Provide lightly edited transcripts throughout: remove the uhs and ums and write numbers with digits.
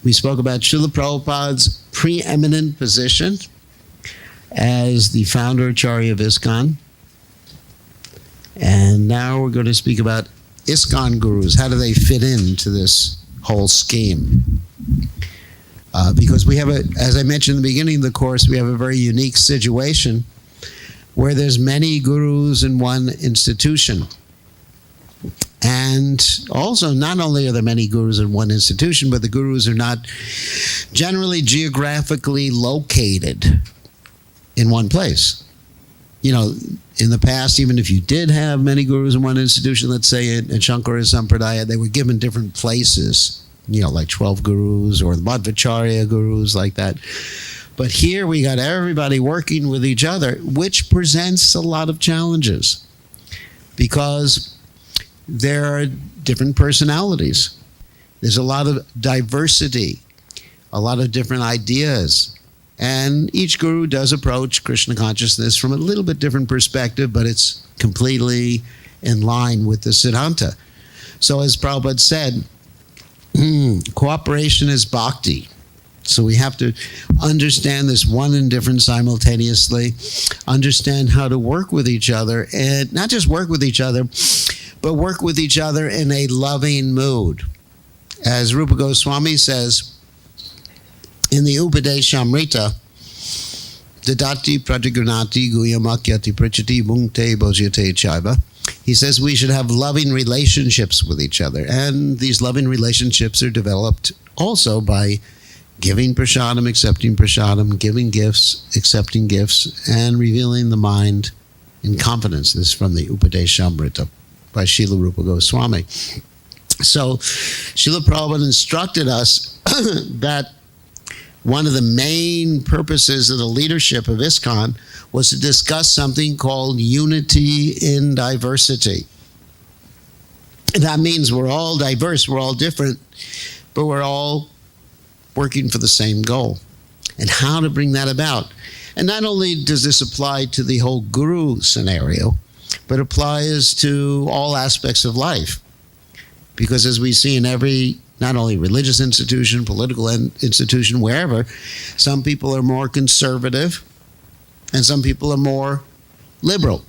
We spoke about Srila Prabhupada's preeminent position as the founder Acharya of ISKCON. And now we're going to speak about ISKCON gurus. How do they fit into this whole scheme? Because we have, as I mentioned in the beginning of the course, we have a very unique situation where there's many gurus in one institution. And also, not only are there many gurus in one institution, but the gurus are not generally geographically located in one place. You know, in the past, even if you did have many gurus in one institution, let's say in Shankara Sampradaya, they were given different places, you know, like 12 gurus or the Madhvacharya gurus, like that. But here we got everybody working with each other, which presents a lot of challenges because there are different personalities. There's a lot of diversity, a lot of different ideas. And each guru does approach Krishna consciousness from a little bit different perspective, but it's completely in line with the Siddhanta. So as Prabhupada said, cooperation is bhakti. So we have to understand this one and different simultaneously, understand how to work with each other, and not just work with each other, but work with each other in a loving mood. As Rupa Goswami says in the Upadeshamrita, Dadati pratigunati guyamakyati prachati bhungte bhojyate chaiva. He says we should have loving relationships with each other. And these loving relationships are developed also by giving prasadam, accepting prasadam, giving gifts, accepting gifts, and revealing the mind in confidence. This is from the Upadeshamrita by Srila Rupa Goswami. So Srila Prabhupada instructed us that one of the main purposes of the leadership of ISKCON was to discuss something called unity in diversity. And that means we're all diverse, we're all different, but we're all working for the same goal. And how to bring that about. And not only does this apply to the whole guru scenario, but applies to all aspects of life. Because as we see in every, not only religious institution, political institution, wherever, some people are more conservative and some people are more liberal.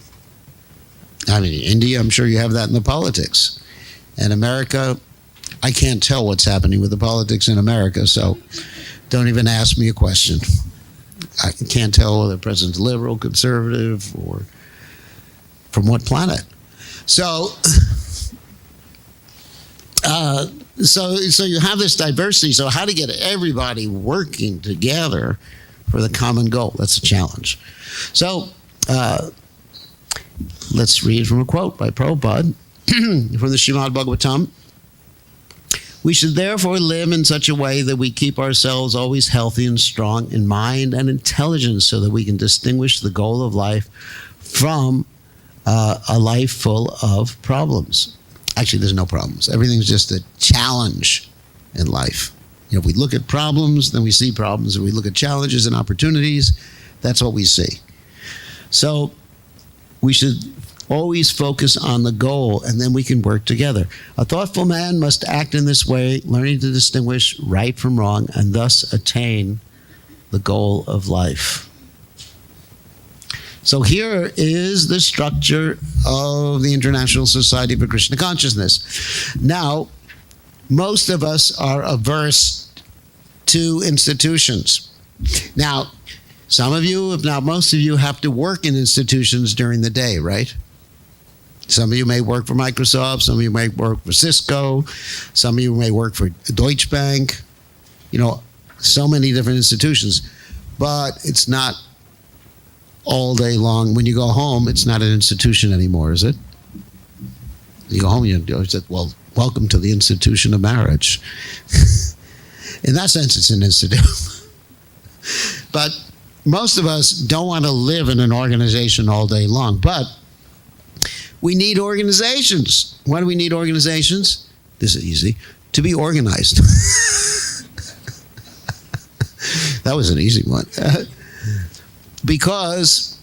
I mean, in India, I'm sure you have that in the politics. In America, I can't tell what's happening with the politics in America, so don't even ask me a question. I can't tell whether the president's liberal, conservative, or from what planet. So you have this diversity. So how to get everybody working together for the common goal? That's a challenge. So let's read from a quote by Prabhupada from the Srimad Bhagavatam. We should therefore live in such a way that we keep ourselves always healthy and strong in mind and intelligence so that we can distinguish the goal of life from a life full of problems. Actually, there's no problems. Everything's just a challenge in life. You know, if we look at problems, then we see problems. If we look at challenges and opportunities, that's what we see. So we should always focus on the goal, and then we can work together. A thoughtful man must act in this way, learning to distinguish right from wrong, and thus attain the goal of life. So here is the structure of the International Society for Krishna Consciousness. Now, most of us are averse to institutions. Now, some of you, if not most of you, have to work in institutions during the day, right? Some of you may work for Microsoft, some of you may work for Cisco, some of you may work for Deutsche Bank, you know, so many different institutions. But it's not all day long. When you go home, it's not an institution anymore, is it? You go home, you say, well, welcome to the institution of marriage. In that sense, it's an institution. But most of us don't want to live in an organization all day long. But we need organizations. Why do we need organizations? This is easy. To be organized. That was an easy one. Because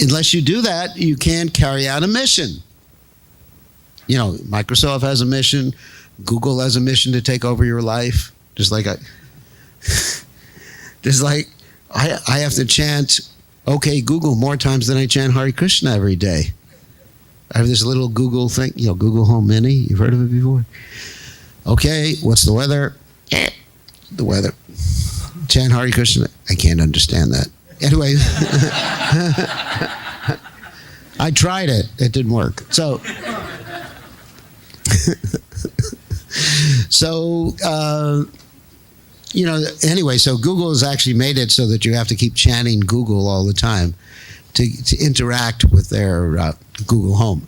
unless you do that, you can't carry out a mission. You know, Microsoft has a mission. Google has a mission to take over your life. Just like I have to chant "Okay Google" more times than I chant Hare Krishna every day. I have this little Google thing, Google Home Mini. You've heard of it before? Okay, what's the weather? The weather. Chant Hare Krishna. I can't understand that. Anyway, I tried it. It didn't work. Anyway, so Google has actually made it so that you have to keep chanting Google all the time to interact with their Google Home.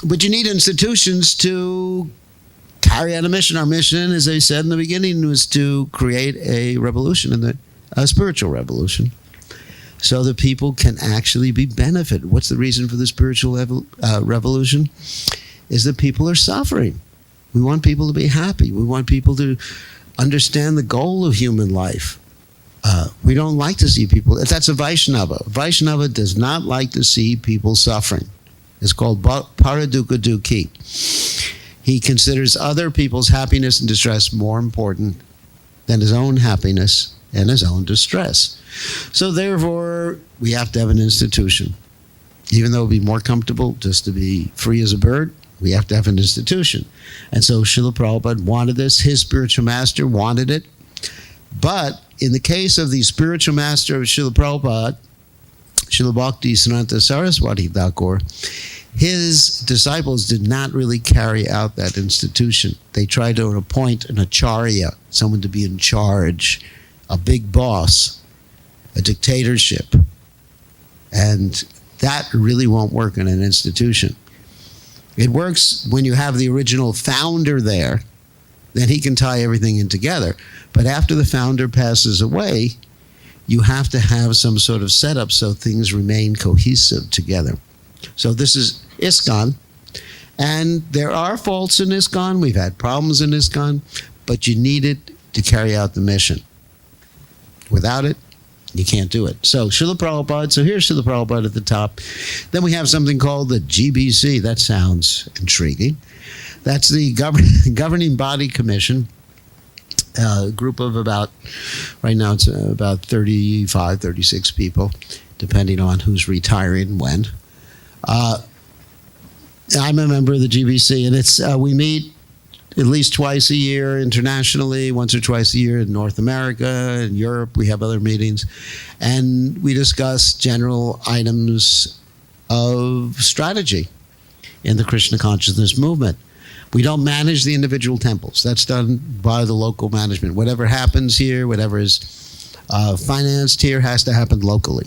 But you need institutions to carry out a mission. Our mission, as I said in the beginning, was to create a revolution, a spiritual revolution, so that people can actually be benefited. What's the reason for the spiritual revolution? Is that people are suffering. We want people to be happy. We want people to understand the goal of human life. We don't like to see people. That's a Vaishnava. Vaishnava does not like to see people suffering. It's called Paradukkha Dukhi. He considers other people's happiness and distress more important than his own happiness and his own distress. So therefore, we have to have an institution. Even though it would be more comfortable just to be free as a bird, we have to have an institution. And so Srila Prabhupada wanted this. His spiritual master wanted it. But in the case of the spiritual master of Srila Prabhupada, Srila Bhakti Siddhanta Saraswati Thakur, his disciples did not really carry out that institution. They tried to appoint an acharya, someone to be in charge, a big boss, a dictatorship. And that really won't work in an institution. It works when you have the original founder there, then he can tie everything in together. But after the founder passes away, you have to have some sort of setup so things remain cohesive together. So this is ISKCON, and there are faults in ISKCON. We've had problems in ISKCON, but you need it to carry out the mission. Without it, you can't do it. So Srila Prabhupada, so here's Srila Prabhupada at the top. Then we have something called the GBC. That sounds intriguing. That's the Governing Body Commission, a group of right now it's about 35, 36 people, depending on who's retiring when. I'm a member of the GBC, and it's we meet at least twice a year internationally, once or twice a year in North America, in Europe. We have other meetings, and we discuss general items of strategy in the Krishna consciousness movement. We don't manage the individual temples. That's done by the local management. Whatever happens here, whatever is financed here, has to happen locally.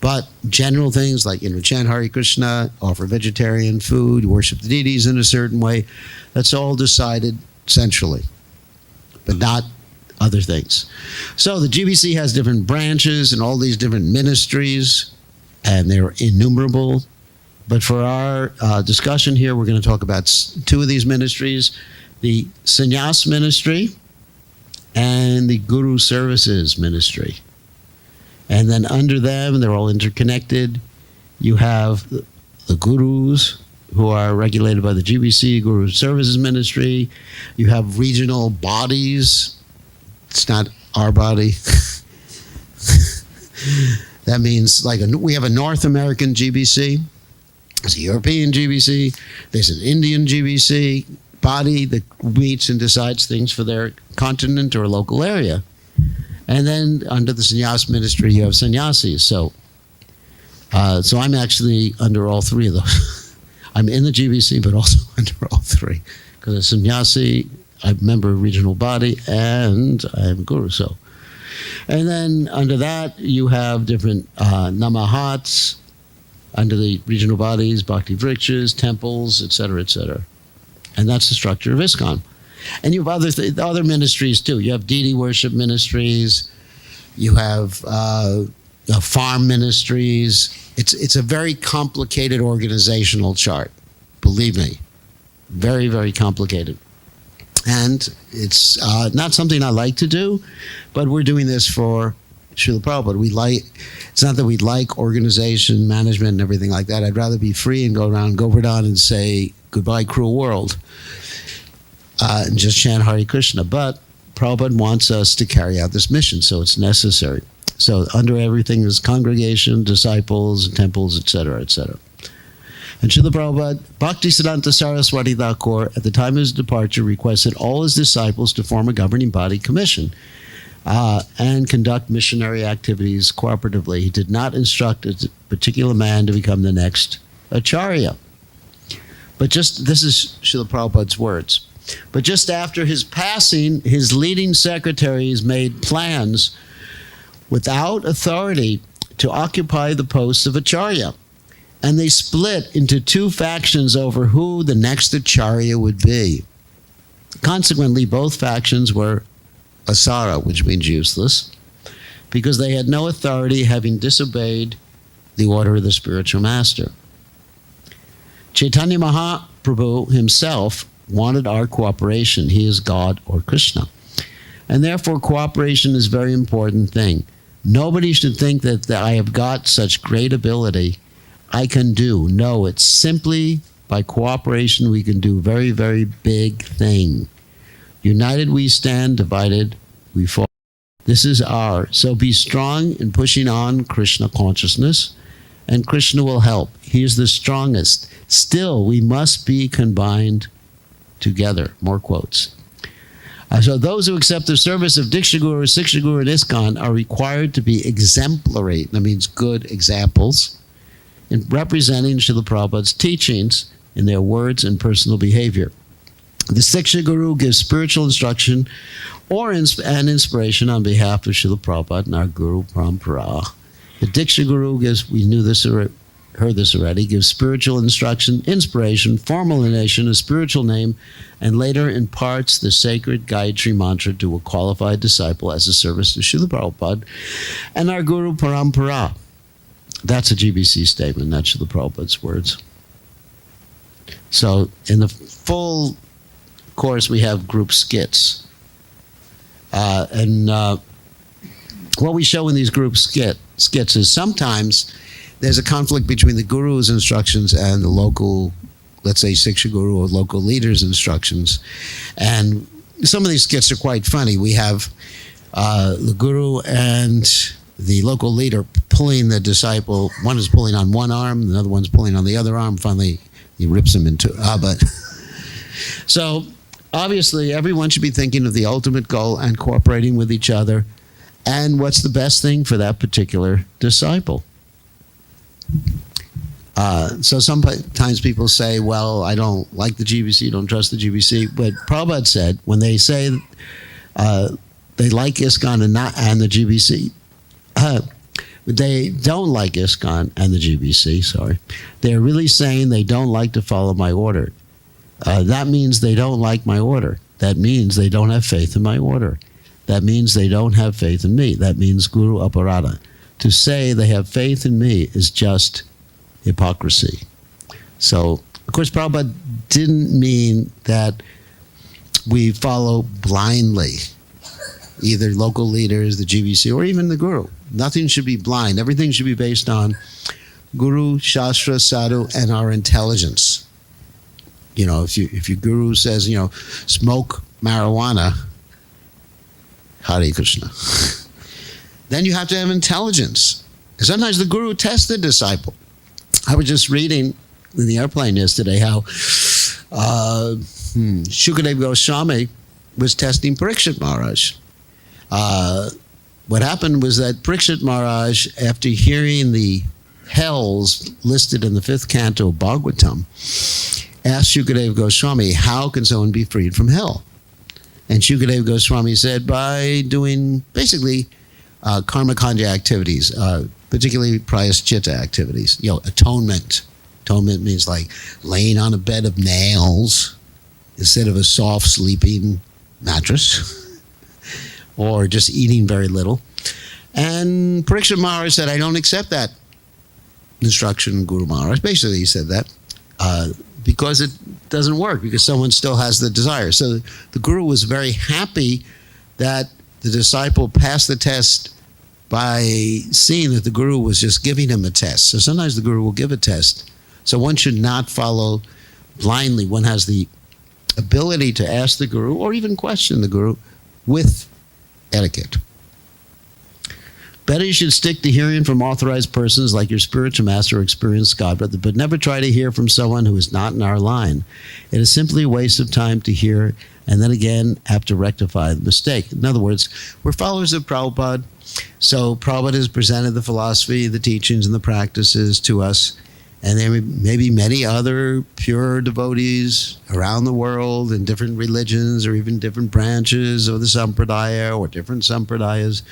But general things like, chant Hare Krishna, offer vegetarian food, worship the deities in a certain way, that's all decided centrally, but not other things. So the GBC has different branches and all these different ministries, and they're innumerable. But for our discussion here, we're going to talk about two of these ministries, the Sannyas ministry and the Guru Services ministry. And then under them, they're all interconnected. You have the gurus who are regulated by the GBC, Guru Services Ministry. You have regional bodies. It's not our body. That means we have a North American GBC. There's a European GBC. There's an Indian GBC body that meets and decides things for their continent or local area. And then under the sannyas ministry, you have sannyasis. So I'm actually under all three of those. I'm in the GBC, but also under all three. Because as sannyasi, I'm a member of regional body, and I'm a guru. So, and then under that, you have different namahats under the regional bodies, bhakti vrikshas, temples, etc., etc. And that's the structure of ISKCON. And you have other ministries too. You have deity worship ministries. You have farm ministries. It's a very complicated organizational chart. Believe me, very, very complicated. And it's not something I like to do, but we're doing this for Srila Prabhupada. It's not that we like organization, management, and everything like that. I'd rather be free and go around Govardhan and say, goodbye, cruel world. and just chant Hare Krishna. But Prabhupada wants us to carry out this mission, so it's necessary. So under everything is congregation, disciples, temples, etc., etc. And Srila Prabhupada, Bhaktisiddhanta Saraswati Thakur, at the time of his departure, requested all his disciples to form a governing body commission and conduct missionary activities cooperatively. He did not instruct a particular man to become the next Acharya. But this is Srila Prabhupada's words. But just after his passing, his leading secretaries made plans without authority to occupy the posts of Acharya. And they split into two factions over who the next Acharya would be. Consequently, both factions were asara, which means useless, because they had no authority, having disobeyed the order of the spiritual master. Chaitanya Mahaprabhu himself wanted our cooperation. He is God or Krishna. And therefore, cooperation is a very important thing. Nobody should think that I have got such great ability I can do. No, it's simply by cooperation we can do very, very big thing. United we stand, divided we fall. This is our. So be strong in pushing on Krishna consciousness, and Krishna will help. He is the strongest. Still, we must be combined together. More quotes. So those who accept the service of Diksha Guru, Siksha Guru, and ISKCON are required to be exemplary. That means good examples in representing Srila Prabhupada's teachings in their words and personal behavior. The Siksha Guru gives spiritual instruction and inspiration on behalf of Srila Prabhupada and our Guru Parampara. The Diksha Guru gives, we knew this already, heard this already, gives spiritual instruction, inspiration, formalization, a spiritual name, and later imparts the sacred Gayatri mantra to a qualified disciple as a service to Srila Prabhupada and our Guru Parampara. That's a GBC statement, not Srila Prabhupada's words. So in the full course, we have group skits. What we show in these group skits is sometimes there's a conflict between the guru's instructions and the local, let's say, Siksha Guru or local leader's instructions. And some of these skits are quite funny. We have the guru and the local leader pulling the disciple. One is pulling on one arm, the other one's pulling on the other arm. Finally, he rips him into but so obviously everyone should be thinking of the ultimate goal and cooperating with each other and what's the best thing for that particular disciple. So sometimes people say, well, I don't like the GBC, don't trust the GBC. But Prabhupada said when they say they like ISKCON and the GBC, they don't like ISKCON and the GBC, sorry. They're really saying they don't like to follow my order. That means they don't like my order. That means they don't have faith in my order. That means they don't have faith in me. That means Guru Aparada. To say they have faith in me is just hypocrisy. So, of course, Prabhupada didn't mean that we follow blindly either local leaders, the GBC, or even the Guru. Nothing should be blind. Everything should be based on Guru, Shastra, Sadhu, and our intelligence. You know, if your Guru says, smoke marijuana, Hare Krishna, then you have to have intelligence. Sometimes the Guru tests the disciple. I was just reading in the airplane yesterday how Shukadeva Goswami was testing Parikshit Maharaj. What happened was that Parikshit Maharaj, after hearing the hells listed in the 5th canto of Bhagavatam, asked Shukadeva Goswami, how can someone be freed from hell? And Shukadeva Goswami said, by doing basically karma kanja activities, particularly prayaschitta activities, atonement. Atonement means like laying on a bed of nails instead of a soft sleeping mattress, or just eating very little. And Parikshit Maharaj said, I don't accept that instruction, Guru Maharaj. Basically, he said that because it doesn't work, because someone still has the desire. So the Guru was very happy that the disciple passed the test by seeing that the Guru was just giving him a test. So sometimes the Guru will give a test. So one should not follow blindly. One has the ability to ask the Guru or even question the Guru with etiquette. Better you should stick to hearing from authorized persons like your spiritual master or experienced godbrother, but never try to hear from someone who is not in our line. It is simply a waste of time to hear and then again have to rectify the mistake. In other words, we're followers of Prabhupada, so Prabhupada has presented the philosophy, the teachings, and the practices to us, and there may be many other pure devotees around the world in different religions or even different branches of the sampradaya or different sampradayas,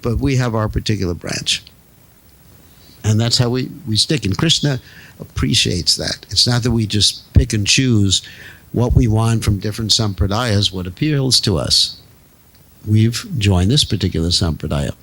but we have our particular branch. And that's how we stick. And Krishna appreciates that. It's not that we just pick and choose what we want from different sampradayas, what appeals to us. We've joined this particular sampradaya.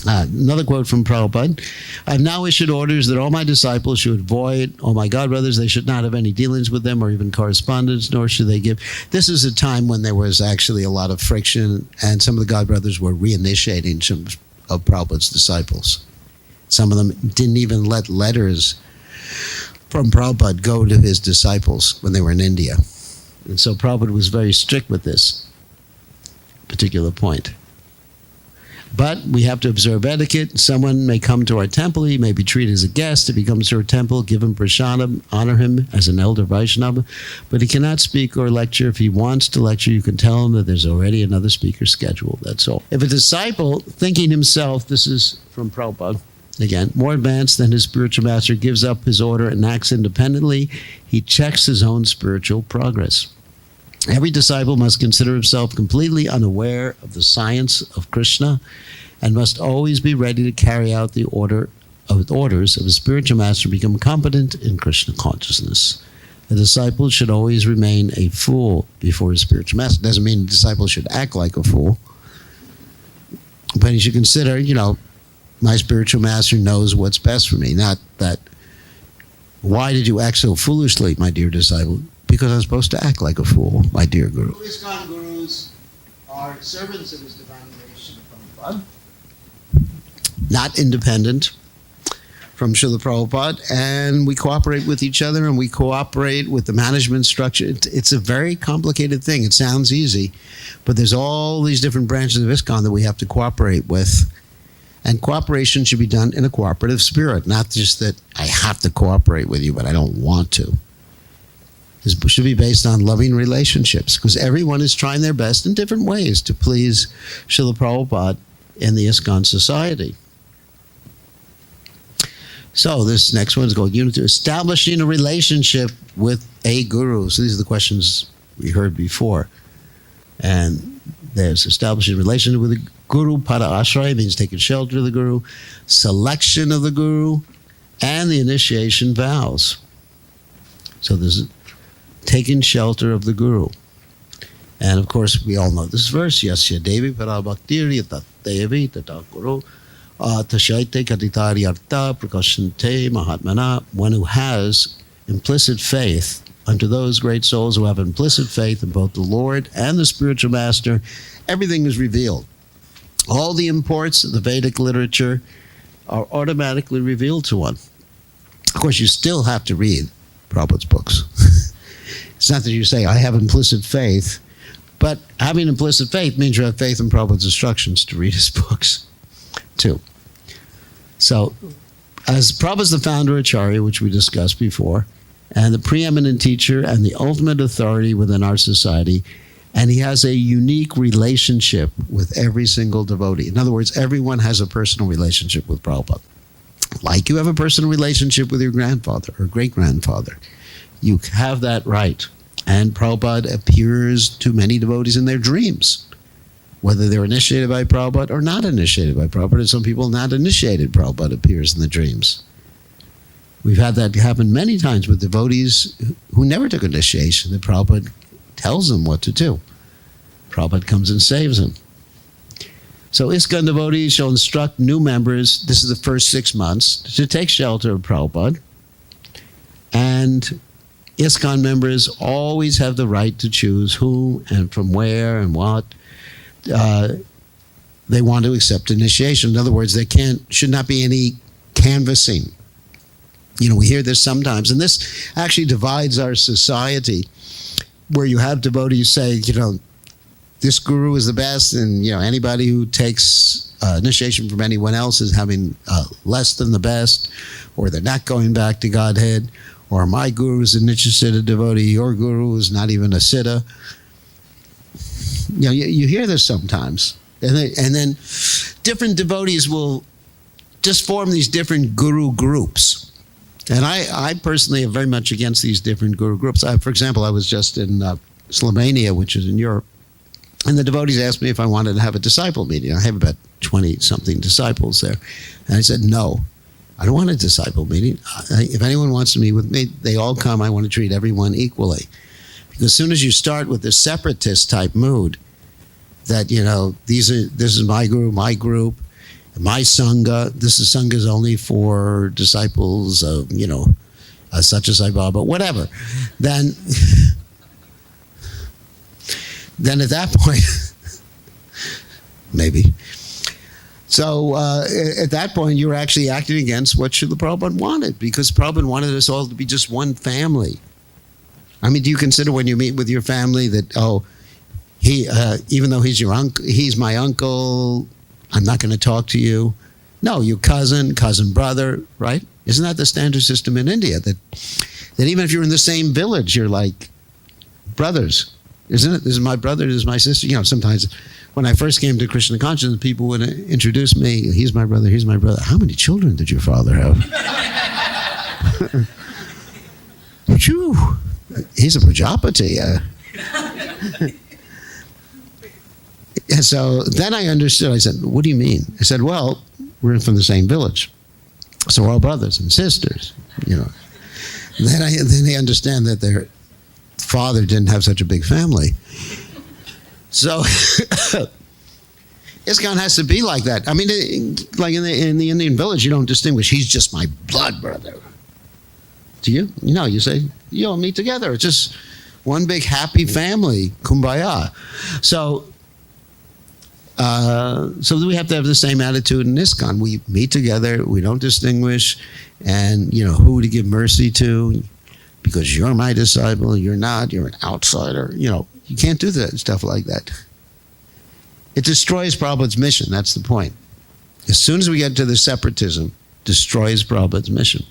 Another quote from Prabhupada. I've now issued orders that all my disciples should avoid all my godbrothers. They should not have any dealings with them or even correspondence, nor should they give. This is a time when there was actually a lot of friction, and some of the godbrothers were reinitiating some of Prabhupada's disciples. Some of them didn't even let letters from Prabhupada go to his disciples when they were in India. And so Prabhupada was very strict with this particular point. But we have to observe etiquette. Someone may come to our temple. He may be treated as a guest. If he comes to our temple, give him prasadam, honor him as an elder Vaishnava. But he cannot speak or lecture. If he wants to lecture, you can tell him that there's already another speaker scheduled. That's all. If a disciple, thinking himself, this is from Prabhupada, again, more advanced than his spiritual master, gives up his order and acts independently, he checks his own spiritual progress. Every disciple must consider himself completely unaware of the science of Krishna and must always be ready to carry out the orders of his spiritual master and become competent in Krishna consciousness. A disciple should always remain a fool before his spiritual master. Doesn't mean a disciple should act like a fool, but he should consider, my spiritual master knows what's best for me. Not that, why did you act so foolishly, my dear disciple? Because I'm supposed to act like a fool, my dear Guru. ISKCON Gurus are servants of His Divine Grace, Srila Prabhupada, not independent from Srila Prabhupada, and we cooperate with each other and we cooperate with the management structure. It's a very complicated thing. It sounds easy, but there's all these different branches of ISKCON that we have to cooperate with. And cooperation should be done in a cooperative spirit, not just that I have to cooperate with you, but I don't want to. This should be based on loving relationships, because everyone is trying their best in different ways to please Srila Prabhupada in the ISKCON society. So this next one is called Unity, establishing a relationship with a guru. So these are the questions we heard before. And there's establishing a relationship with the Guru-padashraya, means taking shelter of the Guru, selection of the Guru, and the initiation vows. So there's taking shelter of the Guru. And of course, we all know this verse, Yasya Devi Parabhaktir Yatat Devi Tata Guru Tashaite Kaditari Arta Prakashante Mahatmana. One who has implicit faith unto those great souls who have implicit faith in both the Lord and the spiritual master, everything is revealed. All the imports of the Vedic literature are automatically revealed to one. Of course, you still have to read Prabhupada's books. It's not that you say, I have implicit faith, but having implicit faith means you have faith in Prabhupada's instructions to read his books, too. So, as Prabhupada is the founder Acharya, which we discussed before, and the preeminent teacher and the ultimate authority within our society, and he has a unique relationship with every single devotee. In other words, everyone has a personal relationship with Prabhupada. Like you have a personal relationship with your grandfather or great-grandfather. You have that right. And Prabhupada appears to many devotees in their dreams, whether they're initiated by Prabhupada or not initiated by Prabhupada. And some people not initiated, Prabhupada appears in the dreams. We've had that happen many times with devotees who never took initiation, that Prabhupada tells them what to do. Prabhupada comes and saves them. So ISKCON devotees shall instruct new members, this is the first 6 months, to take shelter of Prabhupada. And ISKCON members always have the right to choose who and from where and what they want to accept initiation. In other words, should not be any canvassing. We hear this sometimes, and this actually divides our society, where you have devotees say, this guru is the best, and anybody who takes initiation from anyone else is having less than the best, or they're not going back to Godhead, or my guru is a Nityasiddha devotee, your guru is not even a Siddha. You hear this sometimes, and then different devotees will just form these different guru groups. And I personally am very much against these different guru groups. For example, I was just in Slovenia, which is in Europe, and the devotees asked me if I wanted to have a disciple meeting. I have about 20-something disciples there. And I said, no, I don't want a disciple meeting. If anyone wants to meet with me, they all come. I want to treat everyone equally. Because as soon as you start with the separatist type mood, that, this is my guru, my group, my Sangha, this is Sangha's only for disciples of, such as Sai Baba, whatever, then at that point, maybe. So at that point, you're actually acting against what Srila Prabhupada wanted, because Prabhupada wanted us all to be just one family. I mean, do you consider when you meet with your family that, he, even though he's your uncle, he's my uncle, I'm not going to talk to you? No, your cousin, brother, right? Isn't that the standard system in India? That even if you're in the same village, you're like brothers, isn't it? This is my brother, this is my sister. Sometimes when I first came to Krishna consciousness, people would introduce me. He's my brother, he's my brother. How many children did your father have? Phew, he's a Prajapati. And so then I understood. I said, what do you mean? I said, well, we're from the same village, so we're all brothers and sisters, Then they understand that their father didn't have such a big family. So ISKCON has to be like that. I mean, like in the Indian village, you don't distinguish. He's just my blood brother. Do you? You say, meet together. It's just one big happy family, kumbaya. So we have to have the same attitude in ISKCON. We meet together, we don't distinguish, and who to give mercy to, because you're my disciple, you're not, you're an outsider. You can't do that stuff like that. It destroys Prabhupada's mission. That's the point. As soon as we get to the separatism, destroys Prabhupada's mission.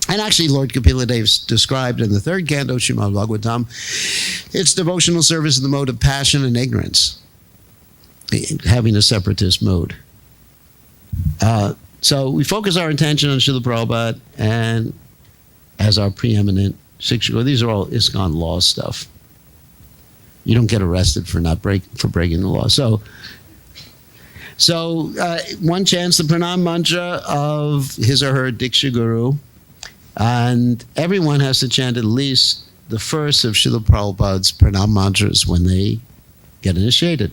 And actually, Lord Kapila Dev described in the third canto, Srimad Bhagavatam, it's devotional service in the mode of passion and ignorance, having a separatist mode. So we focus our attention on Srila Prabhupada and as our preeminent Shiksha. These are all ISKCON law stuff. You don't get arrested for breaking the law. So one chants the pranam mantra of his or her Diksha Guru, and everyone has to chant at least the first of Srila Prabhupada's pranam mantras when they get initiated.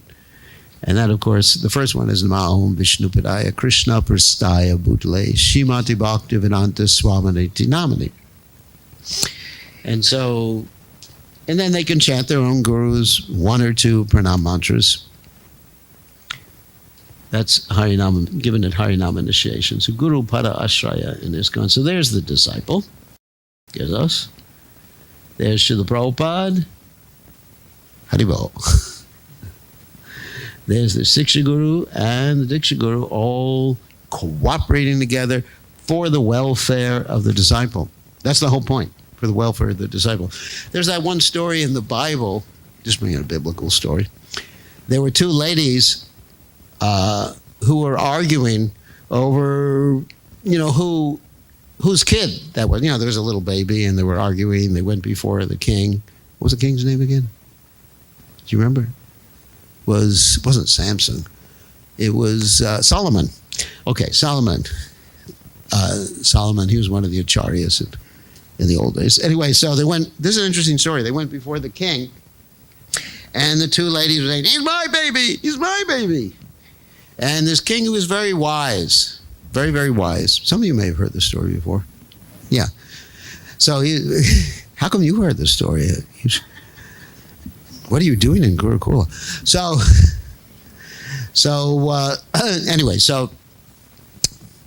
And that, of course, the first one is Nama Om Vishnupadaya Krishna Prastaya Bhutale Shrimati Bhaktivedanta Swaminiti Namani. And then they can chant their own gurus, one or two pranam mantras. That's Harinam, given at Harinam initiation. So Guru-padashraya in ISKCON. So there's the disciple. There's us. There's Srila Prabhupada. Haribol. There's the Shiksha Guru and the Diksha Guru all cooperating together for the welfare of the disciple. That's the whole point, for the welfare of the disciple. There's that one story in the Bible, just bringing a biblical story. There were two ladies who were arguing over, whose kid that was. There was a little baby and they were arguing. They went before the king. What was the king's name again? Do you remember? It wasn't Samson. It was Solomon. Okay, Solomon. Solomon, he was one of the acharyas in the old days. Anyway, so they went, this is an interesting story. They went before the king, and the two ladies were saying, he's my baby, he's my baby. And this king who was very wise, very, very wise. Some of you may have heard this story before. Yeah. So how come you heard this story? What are you doing in Gurukula? Anyway, so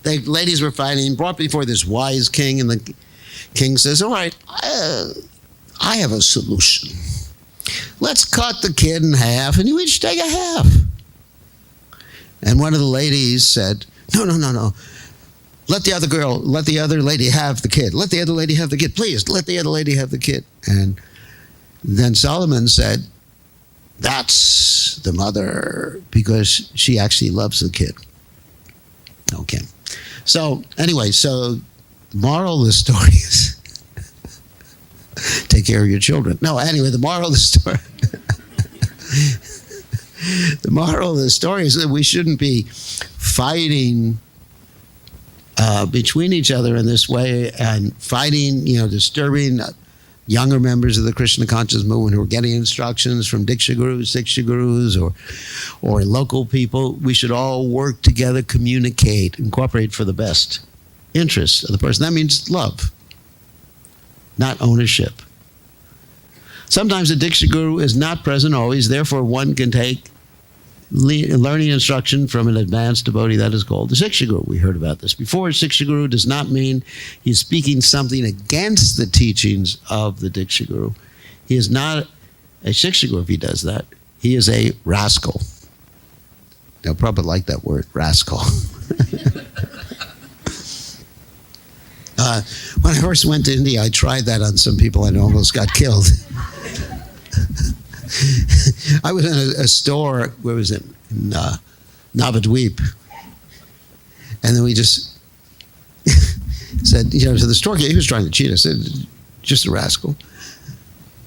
the ladies were fighting, brought before this wise king, and the king says, all right, I have a solution. let's cut the kid in half and you each take a half. And one of the ladies said, no. Let the other lady have the kid. Let the other lady have the kid. Please, let the other lady have the kid. And then Solomon said, that's the mother, because she actually loves the kid. Okay. So, anyway, the moral of the story is take care of your children. No, anyway, the moral of the story the moral of the story is that we shouldn't be fighting between each other in this way, and fighting, disturbing younger members of the Krishna conscious movement who are getting instructions from Diksha Gurus, Siksha Gurus, or local people. We should all work together, communicate, and cooperate for the best interest of the person. That means love, not ownership. Sometimes the Diksha Guru is not present always, therefore one can take learning instruction from an advanced devotee. That is called the Siksha Guru. We heard about this before. Siksha Guru does not mean he's speaking something against the teachings of the Diksha Guru. He is not a Siksha Guru if he does that. He is a rascal. Now, Prabhupada liked that word, rascal. When I first went to India, I tried that on some people and almost got killed. I was in a store, where was it? In Navadweep. And then we just said, to the storekeeper, he was trying to cheat us. I said, just a rascal.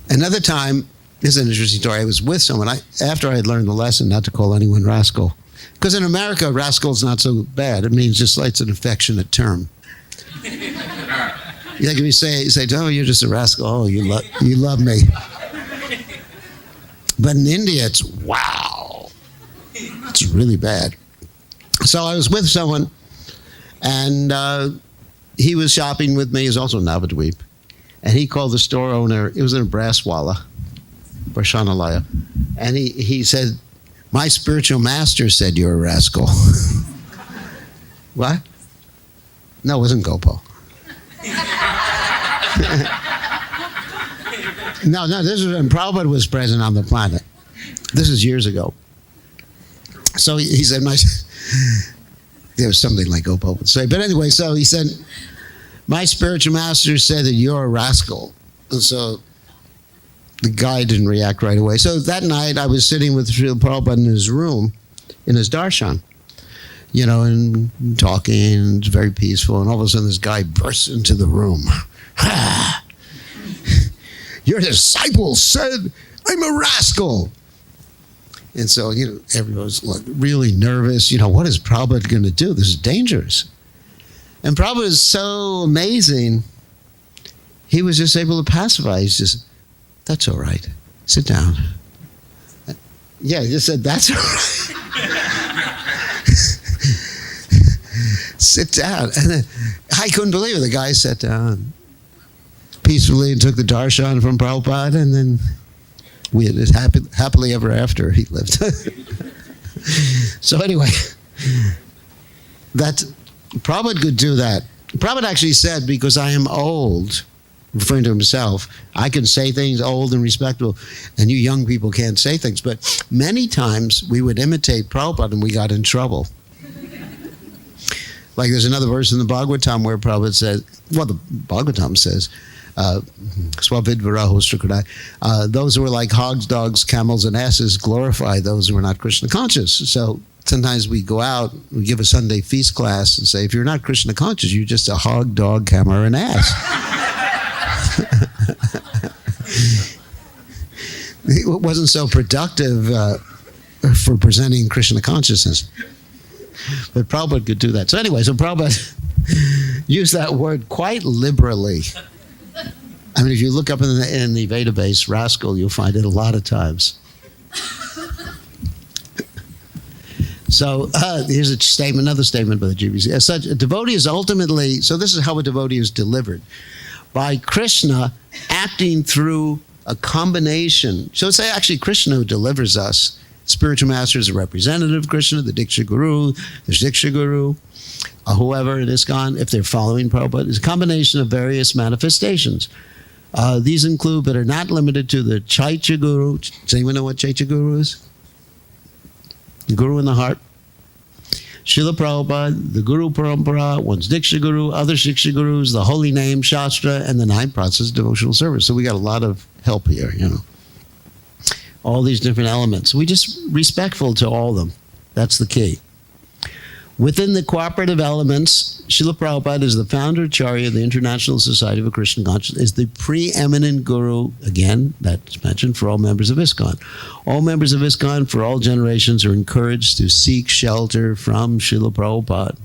Another time, this is an interesting story. I was with someone, after I had learned the lesson not to call anyone rascal. Because in America, rascal is not so bad. It means just like it's an affectionate term. Like if you say, oh, you're just a rascal. Oh, you love me. But in India, it's wow. It's really bad. So I was with someone, and he was shopping with me. He's also in Navadweep. And he called the store owner. It was in a Braswala, Varshanalaya. And he said, my spiritual master said you're a rascal. What? No, it wasn't Gopal. No, this is when Prabhupada was present on the planet. This is years ago. So he said, there was something like Gopal would say. But anyway, so he said, my spiritual master said that you're a rascal. And so the guy didn't react right away. So that night I was sitting with Srila Prabhupada in his room, in his darshan, and talking. It's very peaceful. And all of a sudden this guy bursts into the room. Your disciple said I'm a rascal. And so, everyone's like really nervous. What is Prabhupada going to do? This is dangerous. And Prabhupada is so amazing. He was just able to pacify. He's just, that's all right. Sit down. Yeah, he just said, that's all right. Sit down. And then, I couldn't believe it. The guy sat down peacefully and took the darshan from Prabhupada, and then we had happily ever after he lived. So anyway, Prabhupada could do that. Prabhupada actually said, because I am old, referring to himself, I can say things old and respectable, and you young people can't say things. But many times we would imitate Prabhupada and we got in trouble. Like there's another verse in the Bhagavatam where Prabhupada says, the Bhagavatam says, Swavidvaraho Strukadai, those who are like hogs, dogs, camels, and asses glorify those who are not Krishna conscious. So sometimes we go out, we give a Sunday feast class and say, if you're not Krishna conscious, you're just a hog, dog, camel, or an ass. It wasn't so productive for presenting Krishna consciousness. But Prabhupada could do that. So anyway, so Prabhupada used that word quite liberally. I mean, if you look up in the Veda-based rascal, you'll find it a lot of times. So here's another statement by the GBC. As such, a devotee is ultimately, so this is how a devotee is delivered. By Krishna acting through a combination. So it's actually Krishna who delivers us. Spiritual master is a representative of Krishna, the Diksha Guru, the Siksha Guru, whoever in ISKCON, if they're following Prabhupada, is a combination of various manifestations. These include, but are not limited to, the Chaitya Guru. Does anyone know what Chaitya Guru is? The Guru in the heart. Srila Prabhupada, the Guru Parampara, one's Diksha Guru, other Shiksha Gurus, the Holy Name, Shastra, and the 9 process of devotional service. So we got a lot of help here, all these different elements. We just respectful to all of them. That's the key. Within the cooperative elements, Srila Prabhupada is the founder Acharya of the International Society of Krishna Consciousness, is the preeminent guru, again, that's mentioned, for all members of ISKCON. All members of ISKCON for all generations are encouraged to seek shelter from Srila Prabhupada.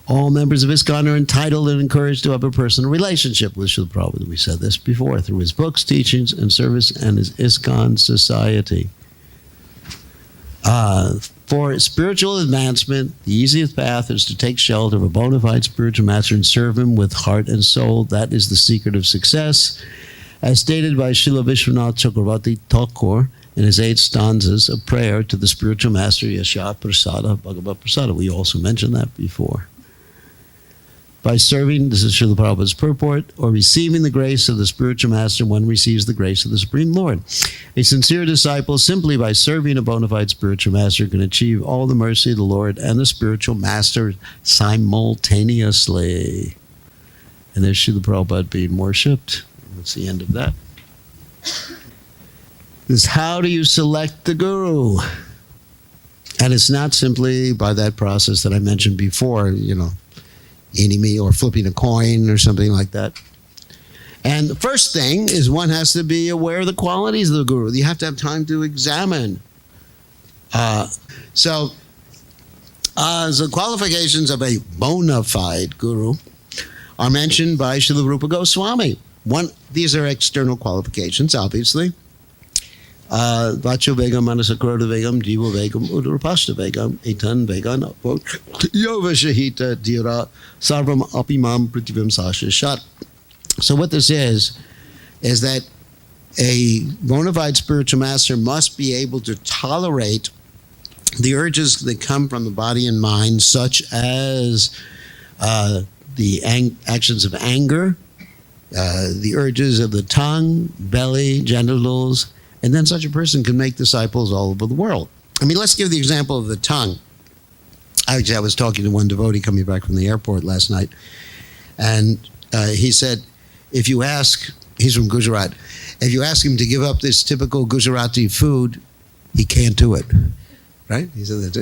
All members of ISKCON are entitled and encouraged to have a personal relationship with Srila Prabhupada. We said this before, through his books, teachings, and service, and his ISKCON society. For spiritual advancement, the easiest path is to take shelter of a bona fide spiritual master and serve him with heart and soul. That is the secret of success. As stated by Srila Vishwanath Chakravarti Thakur in his 8 stanzas of prayer to the spiritual master Yasha Prasada Bhagavat Prasada. We also mentioned that before. By serving, this is Srila Prabhupada's purport, or receiving the grace of the spiritual master, one receives the grace of the Supreme Lord. A sincere disciple, simply by serving a bona fide spiritual master, can achieve all the mercy of the Lord and the spiritual master simultaneously. And there's Srila Prabhupada being worshipped. That's the end of that. This is how do you select the guru? And it's not simply by that process that I mentioned before, eating me or flipping a coin or something like that. And the first thing is one has to be aware of the qualities of the guru. You have to have time to examine. So the qualifications of a bona fide guru are mentioned by Srila Rupa Goswami. These are external qualifications, obviously. Vacho Vegam, Manasakroda Vegam, Jiva Vegam, Udurapashta Vegam, Etan Vegan, Yova Shahita, Dira, Sarvam Apimam, Prithivim Sasha Shat. So what this is that a bona fide spiritual master must be able to tolerate the urges that come from the body and mind, such as the actions of anger, the urges of the tongue, belly, genitals, and then such a person can make disciples all over the world. Let's give the example of the tongue. Actually, I was talking to one devotee coming back from the airport last night, and he said, if you ask, he's from Gujarat, if you ask him to give up this typical Gujarati food, he can't do it. Right? He said,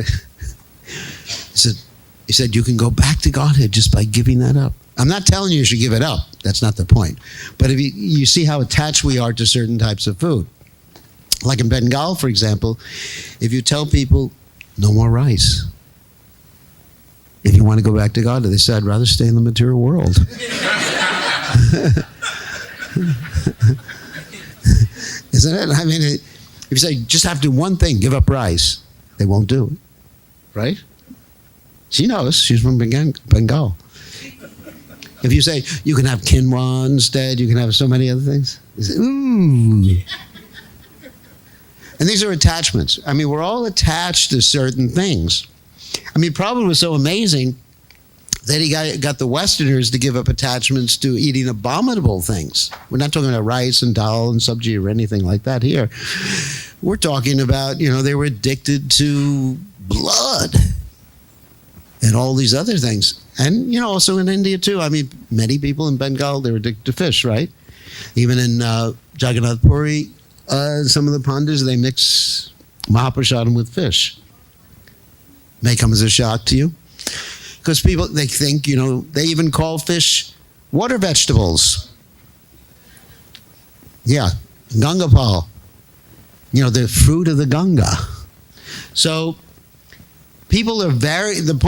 he said, you can go back to Godhead just by giving that up. I'm not telling you should give it up. That's not the point. But if you see how attached we are to certain types of food. Like in Bengal, for example, if you tell people, no more rice. If you want to go back to God, they say, I'd rather stay in the material world. Isn't it? If you say, just have to do one thing, give up rice, they won't do it. Right? She knows. She's from Bengal. If you say, you can have quinoa instead, you can have so many other things. You say, ooh. And these are attachments. We're all attached to certain things. Prabhupada was so amazing that he got the Westerners to give up attachments to eating abominable things. We're not talking about rice and dal and sabji or anything like that here. We're talking about, they were addicted to blood and all these other things. And, also in India too. Many people in Bengal, they're addicted to fish, right? Even in Jagannath Puri, some of the pandas, they mix Mahaprasadam with fish. May come as a shock to you. Because people, they think, they even call fish water vegetables. Yeah, Gangapal. The fruit of the Ganga. So people are the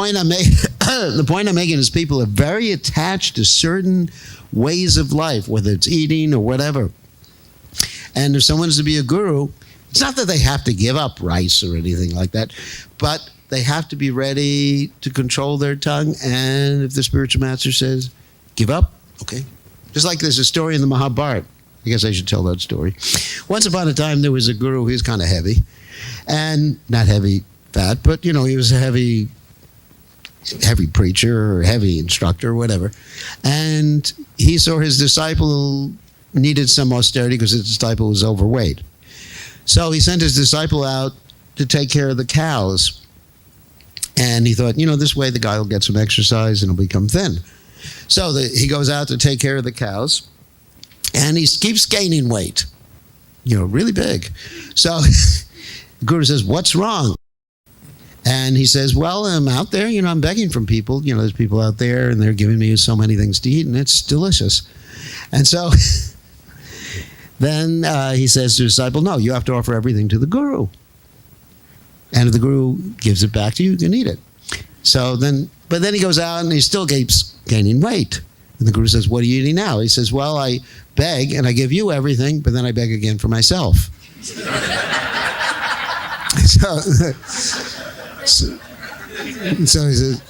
point I'm making is people are very attached to certain ways of life, whether it's eating or whatever. And if someone's to be a guru, it's not that they have to give up rice or anything like that, but they have to be ready to control their tongue. And if the spiritual master says, give up, okay. Just like there's a story in the Mahabharata. I guess I should tell that story. Once upon a time, there was a guru who was kind of heavy. And not heavy fat, but, he was a heavy heavy preacher or heavy instructor or whatever. And he saw his disciple needed some austerity because his disciple was overweight. So he sent his disciple out to take care of the cows. And he thought, this way the guy will get some exercise and he'll become thin. So he goes out to take care of the cows, and he keeps gaining weight, really big. So the Guru says, what's wrong? And he says, well, I'm out there, I'm begging from people. There's people out there, and they're giving me so many things to eat, and it's delicious. And so then he says to his disciple, no, you have to offer everything to the Guru. And if the Guru gives it back to you, you can eat it. But then he goes out and he still keeps gaining weight. And the Guru says, what are you eating now? He says, well, I beg and I give you everything, but then I beg again for myself. So he says,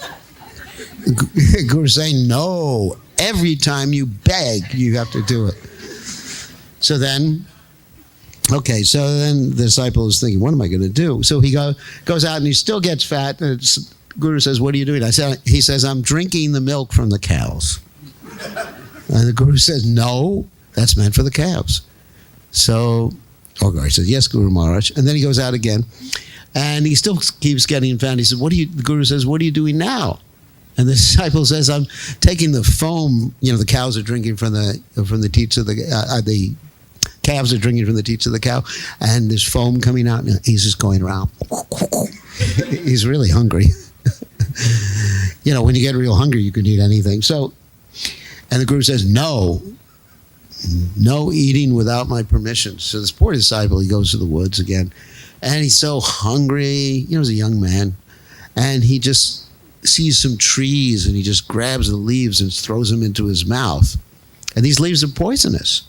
the Guru's saying, no, every time you beg, you have to do it. So then the disciple is thinking, what am I going to do? So he goes out and he still gets fat. And the Guru says, what are you doing? He says, I'm drinking the milk from the cows. And the Guru says, no, that's meant for the calves. So he says, yes, Guru Maharaj. And then he goes out again, and he still keeps getting fat. He says, the Guru says, what are you doing now? And the disciple says, I'm taking the foam. The cows are drinking from the teats of the calves are drinking from the teats of the cow, and there's foam coming out, and he's just going around. He's really hungry. When you get real hungry, you can eat anything. So, and the Guru says, no eating without my permission. So this poor disciple, he goes to the woods again, and he's so hungry. He's a young man, and he just sees some trees, and he just grabs the leaves and throws them into his mouth. And these leaves are poisonous.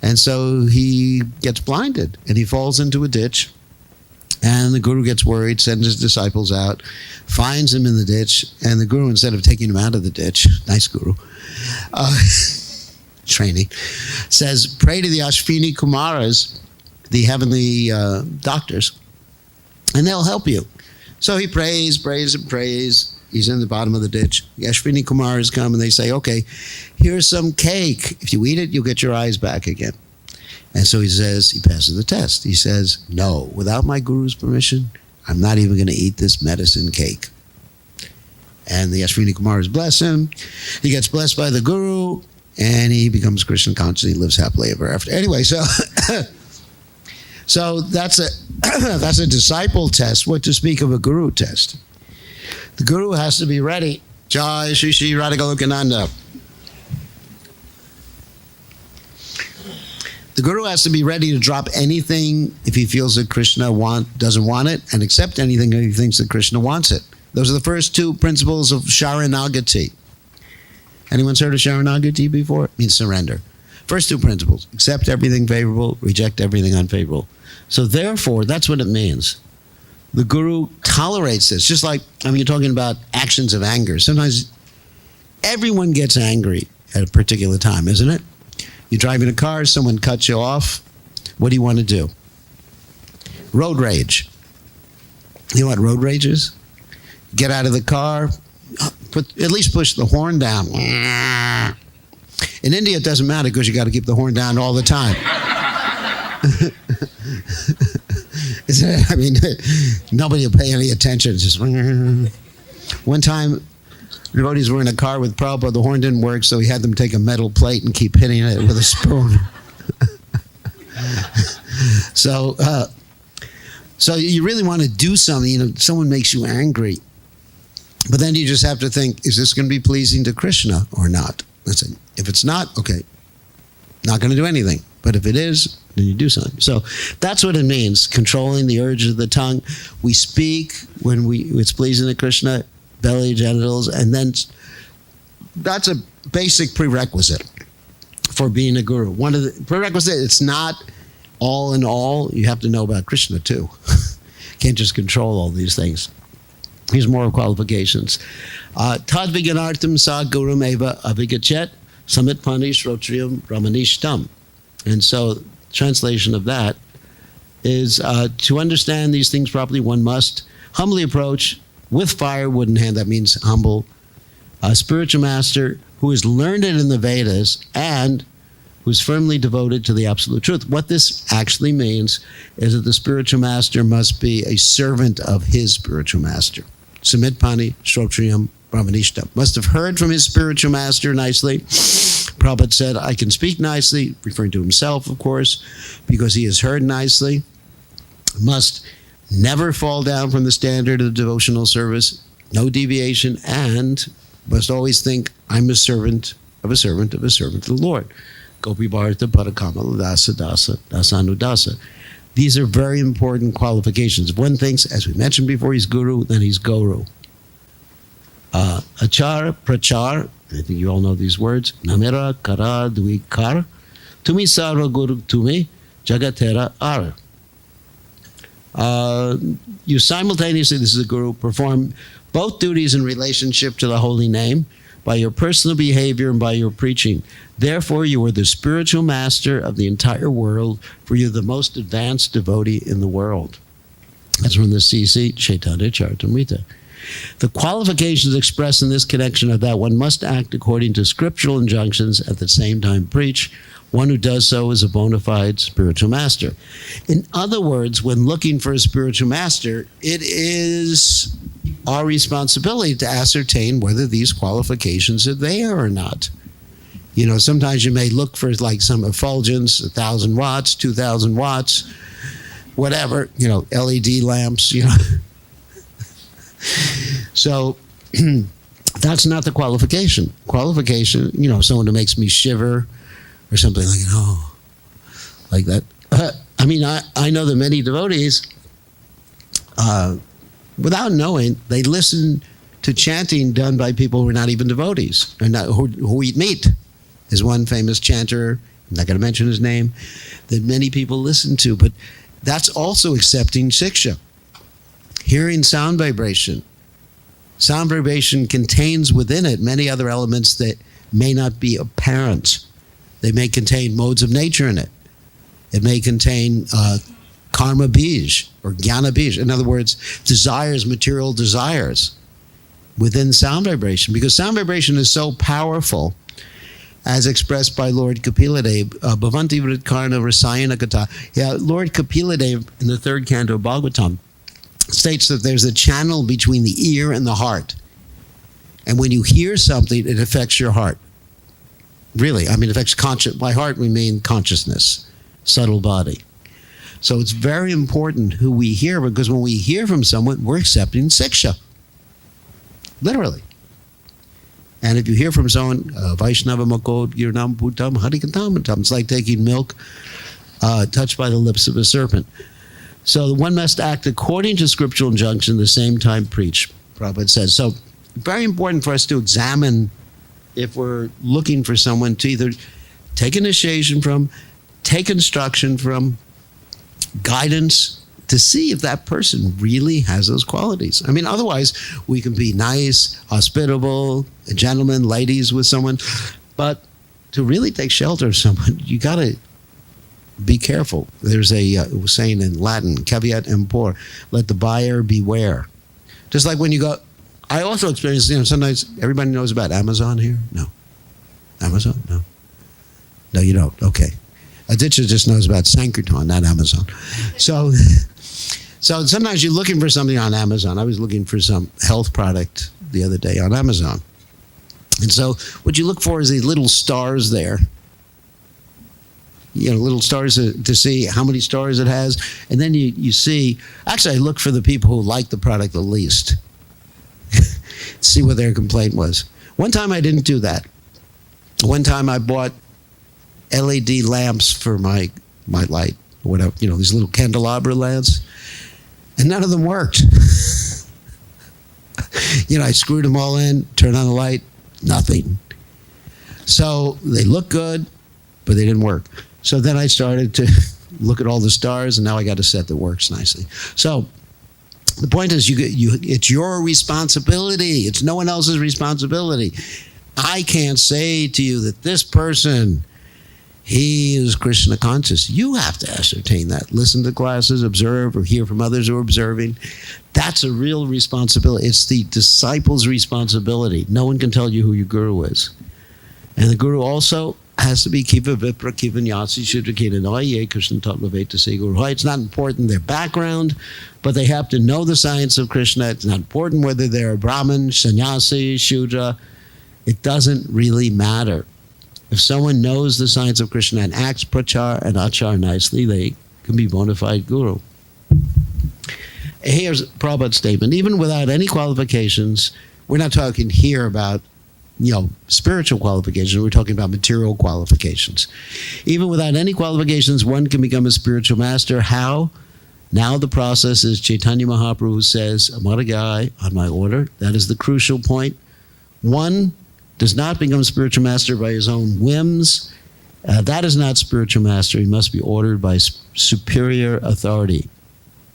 And so he gets blinded, and he falls into a ditch. And the Guru gets worried, sends his disciples out, finds him in the ditch, and the Guru, instead of taking him out of the ditch, nice Guru, training, says, pray to the Ashvini Kumaras, the heavenly doctors, and they'll help you. So he prays. He's in the bottom of the ditch. The Ashvini Kumaras come, and they say, okay, here's some cake. If you eat it, you'll get your eyes back again. And so he passes the test. He says, no, without my Guru's permission, I'm not even going to eat this medicine cake. And the Ashvini Kumaras bless him. He gets blessed by the Guru, and he becomes Krishna conscious. He lives happily ever after. Anyway, so that's a disciple test. What to speak of a Guru test? The Guru has to be ready. Jai Shri Shri Radhagolokananda. The Guru has to be ready to drop anything if he feels that Krishna doesn't want it, and accept anything if he thinks that Krishna wants it. Those are the first two principles of Sharanagati. Anyone's heard of Sharanagati before? It means surrender. First two principles: accept everything favorable, reject everything unfavorable. So therefore, that's what it means. The Guru tolerates this. Just like, you're talking about actions of anger. Sometimes everyone gets angry at a particular time, isn't it? You're driving a car, someone cuts you off. What do you want to do? Road rage. You know what road rage is? Get out of the car, at least push the horn down. In India, it doesn't matter because you got to keep the horn down all the time. Nobody will pay any attention. It's just one time, the devotees were in a car with Prabhupada. The horn didn't work, so he had them take a metal plate and keep hitting it with a spoon. So you really want to do something. Someone makes you angry, but then you just have to think: is this going to be pleasing to Krishna or not? Listen, if it's not, okay, not going to do anything. But if it is, then you do something. So that's what it means: controlling the urge of the tongue. We speak when it's pleasing to Krishna. Belly, genitals, and then that's a basic prerequisite for being a guru. One of the prerequisites, it's not all in all. You have to know about Krishna too. Can't just control all these things. Here's more qualifications. Tad viganartam sa gurum eva avigachet samit pani shrotrium ramanishtam. And so, translation of that is to understand these things properly, one must humbly approach with fire, wooden hand. That means humble. A spiritual master who is learned in the Vedas and who's firmly devoted to the absolute truth. What this actually means is that the spiritual master must be a servant of his spiritual master. Samitpani, Shrotriyam, Brahmanishta. Must have heard from his spiritual master nicely. Prabhupada said, I can speak nicely, referring to himself, of course, because he has heard nicely. Must never fall down from the standard of devotional service, no deviation, and must always think, I'm a servant of a servant of a servant of the Lord. Gopi Bharata Parakama Dasa Dasa Dasanudasa. These are very important qualifications. If one thinks, as we mentioned before, he's guru, then he's guru. Achar, prachar, I think you all know these words. Namera, kara, dvikar, tumi sarva guru tumi, jagatera ar. You simultaneously, this is a guru, perform both duties in relationship to the holy name by your personal behavior and by your preaching. Therefore, you are the spiritual master of the entire world, for you're the most advanced devotee in the world. That's from the CC, Chaitanya Charitamrita. The qualifications expressed in this connection are that one must act according to scriptural injunctions, at the same time preach. One who does so is a bona fide spiritual master. In other words, when looking for a spiritual master, it is our responsibility to ascertain whether these qualifications are there or not. You know, sometimes you may look for like some effulgence, 1,000 watts, 2,000 watts, whatever, you know, LED lamps, you know. So that's not the qualification. Qualification, you know, someone who makes me shiver or something like, oh, like that. I mean, I know that many devotees, without knowing, they listen to chanting done by people who are not even devotees, or not, who eat meat. There's one famous chanter, I'm not going to mention his name, that many people listen to, but that's also accepting siksha. Hearing sound vibration. Sound vibration contains within it many other elements that may not be apparent. They may contain modes of nature in it. It may contain karma bij or jnana bij. In other words, desires, material desires within sound vibration. Because sound vibration is so powerful, as expressed by Lord Kapila Bhavanti Vritkarna Rasayana Kata. Yeah, Lord Kapila in the third canto of Bhagavatam states that there's a channel between the ear and the heart. And when you hear something, it affects your heart. Really, I mean, it affects conscious. By heart, we mean consciousness, subtle body. So it's very important who we hear, because when we hear from someone, we're accepting siksha. Literally. And if you hear from someone, Vaishnava Makod Girnam Putam Harikantamatam, it's like taking milk touched by the lips of a serpent. So one must act according to scriptural injunction, at the same time preach, Prabhupada says. So very important for us to examine if we're looking for someone to either take initiation from, take instruction from, guidance, to see if that person really has those qualities. I mean, otherwise, we can be nice, hospitable, a gentleman, ladies with someone, but to really take shelter of someone, you got to be careful. There's a saying in Latin, caveat emptor, let the buyer beware. Just like when you go, I also experience, you know, sometimes everybody knows about Amazon here? No. Amazon? No. No, you don't. Okay. Aditya just knows about Sankirtan, not Amazon. So sometimes you're looking for something on Amazon. I was looking for some health product the other day on Amazon. And so what you look for is these little stars there. You know, little stars to see how many stars it has. And then you see, actually I look for the people who like the product the least. See what their complaint was. One time I didn't do that. One time I bought LED lamps for my light, or whatever, you know, these little candelabra lamps, and none of them worked. You know, I screwed them all in, turned on the light, nothing. So they look good, but they didn't work. So then I started to look at all the stars, and now I got a set that works nicely. So the point is, it's your responsibility. It's no one else's responsibility. I can't say to you that this person, he is Krishna conscious. You have to ascertain that. Listen to classes, observe, or hear from others who are observing. That's a real responsibility. It's the disciple's responsibility. No one can tell you who your guru is. And the guru also has to be Kiva Vipra Kiva Nyasi Shudrakina Noye Krishna Tattvaveta Guru. It's not important their background, but they have to know the science of Krishna. It's not important whether they're a Brahmin, Sannyasi, Shudra. It doesn't really matter. If someone knows the science of Krishna and acts prachar and achar nicely, they can be bona fide guru. Here's Prabhupada's statement. Even without any qualifications, we're not talking here about, spiritual qualifications. We're talking about material qualifications. Even without any qualifications, one can become a spiritual master. How? Now the process is Chaitanya Mahaprabhu says, Amaragai, on my order. That is the crucial point. One does not become spiritual master by his own whims. That is not spiritual master. He must be ordered by superior authority.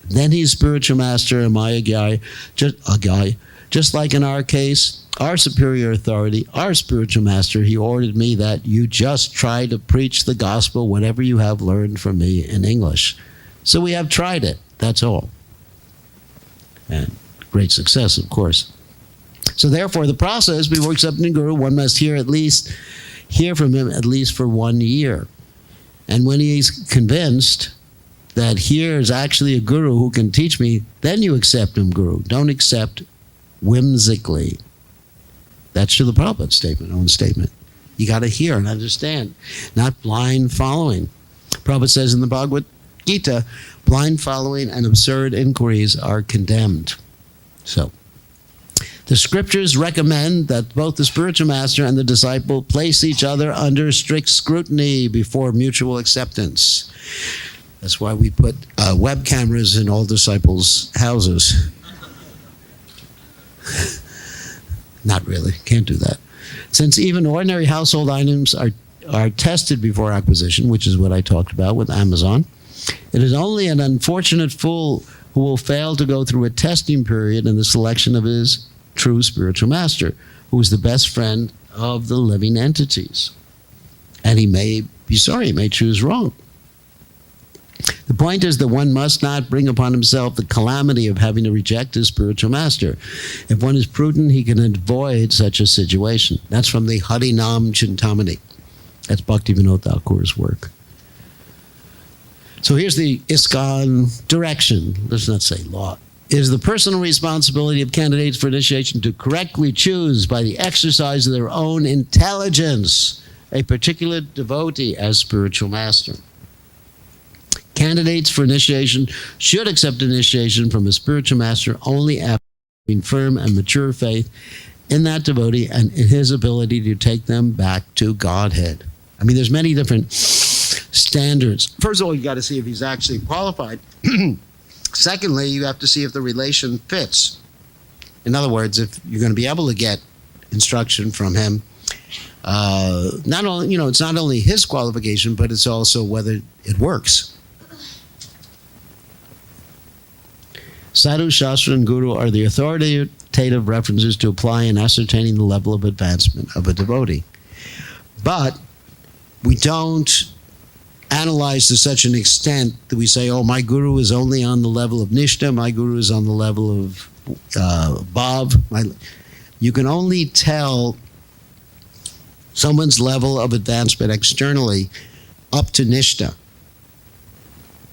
Then he's spiritual master, am I a guy? Just like in our case, our superior authority, our spiritual master, he ordered me that you just try to preach the gospel, whatever you have learned from me in English. So we have tried it, that's all. And great success, of course. So therefore, the process before accepting a guru, one must hear from him at least for 1 year. And when he's convinced that here is actually a guru who can teach me, then you accept him guru. Don't accept whimsically. That's Srila Prabhupada's statement, own statement. You got to hear and understand, not blind following. Prabhupada says in the Bhagavad Gita, blind following and absurd inquiries are condemned. So, the scriptures recommend that both the spiritual master and the disciple place each other under strict scrutiny before mutual acceptance. That's why we put web cameras in all disciples' houses. Not really, can't do that. Since even ordinary household items are tested before acquisition, which is what I talked about with Amazon, it is only an unfortunate fool who will fail to go through a testing period in the selection of his true spiritual master, who is the best friend of the living entities. And he may be sorry, he may choose wrong. The point is that one must not bring upon himself the calamity of having to reject his spiritual master. If one is prudent, he can avoid such a situation. That's from the Harinam Chintamani. That's Bhaktivinoda Thakur's work. So here's the ISKCON direction. Let's not say law. It is the personal responsibility of candidates for initiation to correctly choose by the exercise of their own intelligence a particular devotee as spiritual master. Candidates for initiation should accept initiation from a spiritual master only after having firm and mature faith in that devotee and in his ability to take them back to Godhead. I mean, there's many different standards. First of all, you got to see if he's actually qualified. Secondly, you have to see if the relation fits. In other words, if you're going to be able to get instruction from him, not only, it's not only his qualification, but it's also whether it works. Sadhu, Shastra, and Guru are the authoritative references to apply in ascertaining the level of advancement of a devotee. But we don't analyze to such an extent that we say, oh, my guru is only on the level of Nishta, my guru is on the level of Bhav. You can only tell someone's level of advancement externally up to Nishta.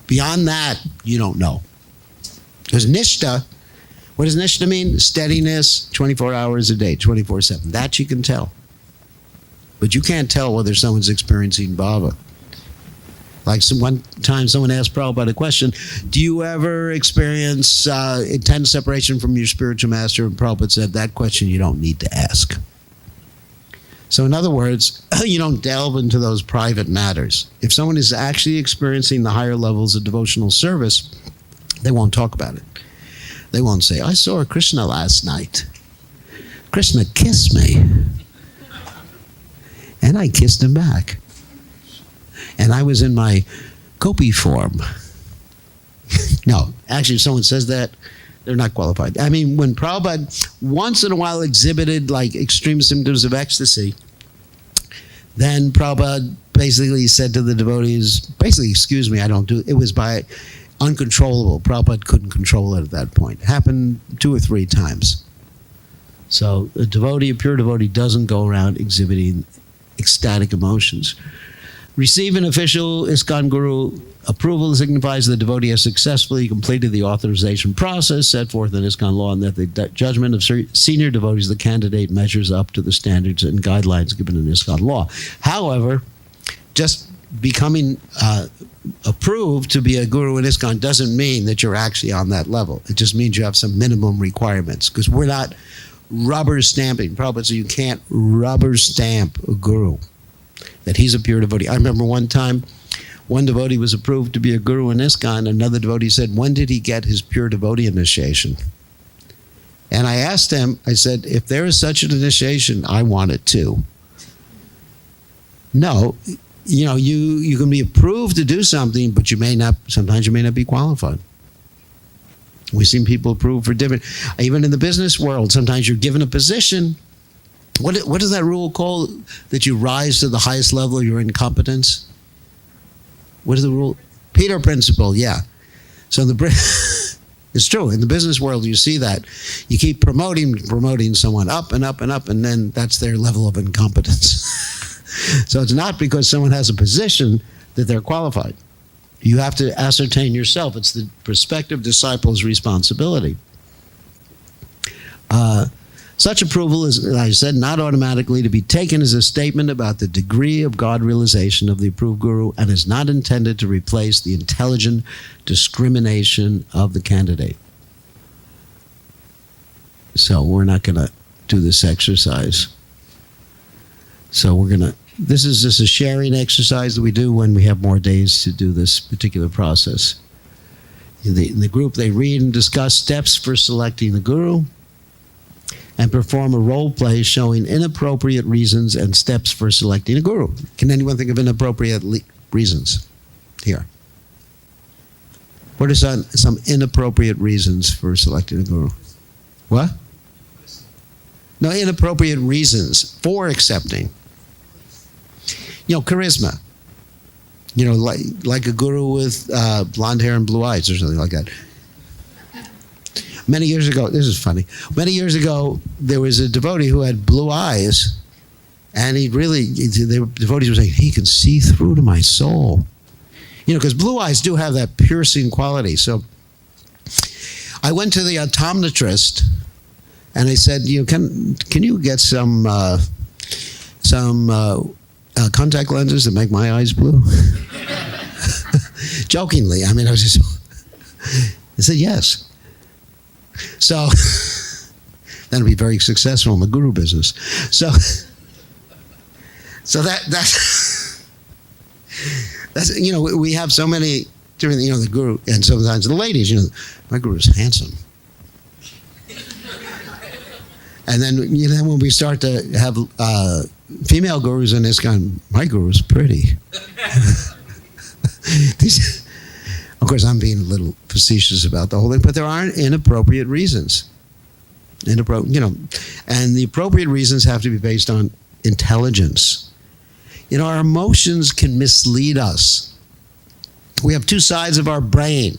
Beyond that, you don't know. Because Nishta, what does Nishta mean? Steadiness, 24 hours a day, 24/7. That you can tell. But you can't tell whether someone's experiencing bhava. Like one time someone asked Prabhupada a question, do you ever experience intense separation from your spiritual master? And Prabhupada said, that question you don't need to ask. So in other words, you don't delve into those private matters. If someone is actually experiencing the higher levels of devotional service, they won't talk about it. They won't say, I saw Krishna last night. Krishna kissed me. And I kissed him back. And I was in my gopi form. No, actually, if someone says that, they're not qualified. I mean, when Prabhupada once in a while exhibited like extreme symptoms of ecstasy, then Prabhupada basically said to the devotees, basically, excuse me, I don't do it. It was by uncontrollable. Prabhupada couldn't control it at that point. It happened 2 or 3 times. So a pure devotee doesn't go around exhibiting ecstatic emotions. Receive an official ISKCON Guru approval signifies the devotee has successfully completed the authorization process set forth in ISKCON law, and that the judgment of senior devotees, the candidate measures up to the standards and guidelines given in ISKCON law. However, just becoming approved to be a guru in ISKCON doesn't mean that you're actually on that level. It just means you have some minimum requirements, because we're not rubber stamping. Prabhupada said you can't rubber stamp a guru, that he's a pure devotee. I remember one time, one devotee was approved to be a guru in ISKCON. Another devotee said, when did he get his pure devotee initiation? And I asked him, I said, if there is such an initiation, I want it too. No, you can be approved to do something, but sometimes you may not be qualified. We've seen people approved for different, even in the business world, sometimes you're given a position. What is that rule called? That you rise to the highest level of your incompetence? What is the rule? Peter Principle, yeah. So it's true. In the business world, you see that. You keep promoting someone up and up and up, and then that's their level of incompetence. So it's not because someone has a position that they're qualified. You have to ascertain yourself. It's the prospective disciple's responsibility. Such approval is, as I said, not automatically to be taken as a statement about the degree of God realization of the approved guru, and is not intended to replace the intelligent discrimination of the candidate. So we're not going to do this exercise. So this is just a sharing exercise that we do when we have more days to do this particular process. In the group, they read and discuss steps for selecting the guru, and perform a role play showing inappropriate reasons and steps for selecting a guru. Can anyone think of inappropriate reasons here? What are some inappropriate reasons for selecting a guru? What? No, inappropriate reasons for accepting. Charisma. Like a guru with blonde hair and blue eyes or something like that. Many years ago, this is funny. Many years ago, there was a devotee who had blue eyes, and the devotees were saying, he can see through to my soul. Because blue eyes do have that piercing quality. So I went to the optometrist, and I said, can you get some contact lenses that make my eyes blue? Jokingly, I said yes. So that'll be very successful in the guru business. So that's we have so many different, the guru, and sometimes the ladies, my guru is handsome. And then when we start to have female gurus in ISKCON, my guru is pretty. Of course, I'm being a little facetious about the whole thing, but there aren't inappropriate reasons. And the appropriate reasons have to be based on intelligence. Our emotions can mislead us. We have 2 sides of our brain,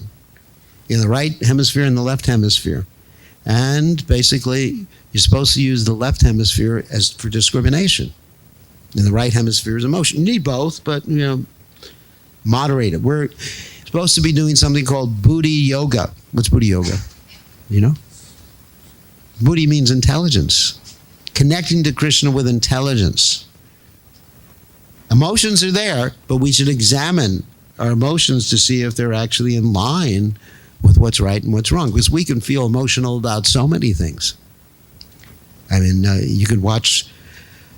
the right hemisphere and the left hemisphere. And basically, you're supposed to use the left hemisphere for discrimination. And the right hemisphere is emotion. You need both, but, moderate it. We're supposed to be doing something called buddhi yoga. What's buddhi yoga? Buddhi means intelligence. Connecting to Krishna with intelligence. Emotions are there, but we should examine our emotions to see if they're actually in line with what's right and what's wrong. Because we can feel emotional about so many things. You can watch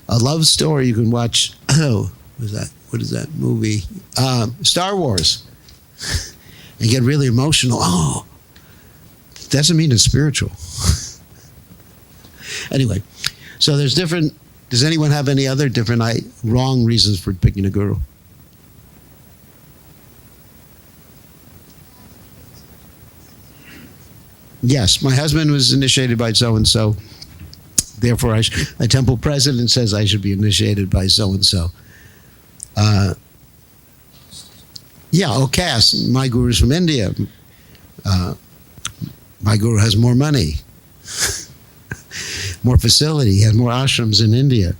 a love story. You can watch, what is that movie? Star Wars. And get really emotional. Oh, doesn't mean it's spiritual. Anyway, so there's different. Does anyone have any other different wrong reasons for picking a guru? Yes, my husband was initiated by so-and-so. Therefore, a temple president says I should be initiated by so-and-so. caste. My guru is from India. My guru has more money, more facility. He has more ashrams in India.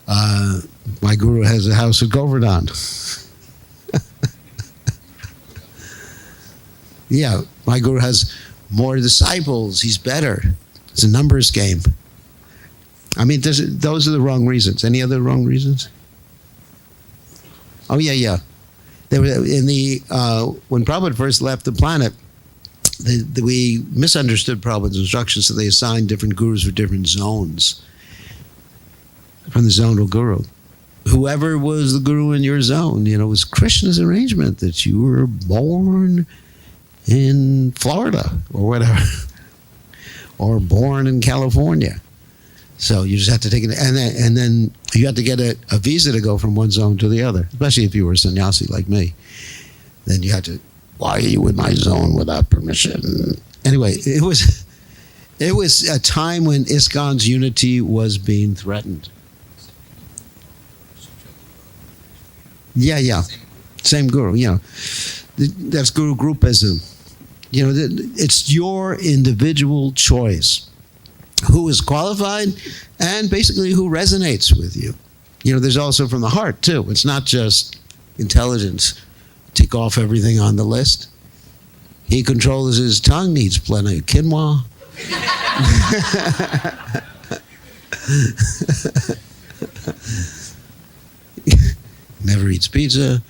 My guru has a house at Govardhan. Yeah, my guru has more disciples. He's better. It's a numbers game. I mean, those are the wrong reasons. Any other wrong reasons? Oh, yeah. There were when Prabhupada first left the planet, we misunderstood Prabhupada's instructions, so they assigned different gurus for different zones. From the zonal guru. Whoever was the guru in your zone, it was Krishna's arrangement that you were born in Florida or whatever, or born in California. So you just have to take it, and then you have to get a visa to go from one zone to the other, especially if you were a sannyasi like me. Then you had to, why are you in my zone without permission? Anyway, it was a time when ISKCON's unity was being threatened. Yeah. Same guru, That's guru groupism. It's your individual choice. Who is qualified and basically who resonates with you. There's also from the heart, too. It's not just intelligence. Tick off everything on the list. He controls his tongue, eats plenty of quinoa. Never eats pizza.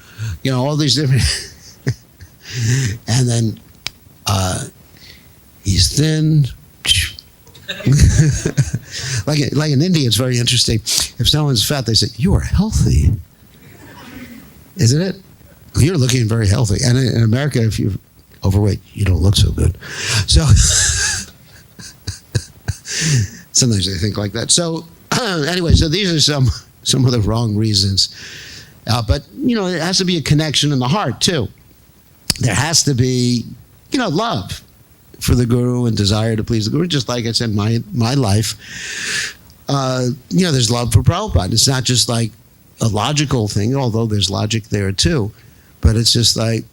All these different... And then he's thin. like in India, it's very interesting. If someone's fat, they say, "You are healthy," isn't it? You're looking very healthy. And in America, if you're overweight, you don't look so good. So sometimes they think like that. So anyway, so these are some of the wrong reasons. But it has to be a connection in the heart too. There has to be, love for the guru and desire to please the guru. Just like I said, my life, there's love for Prabhupada. It's not just like a logical thing, although there's logic there too. But it's just like,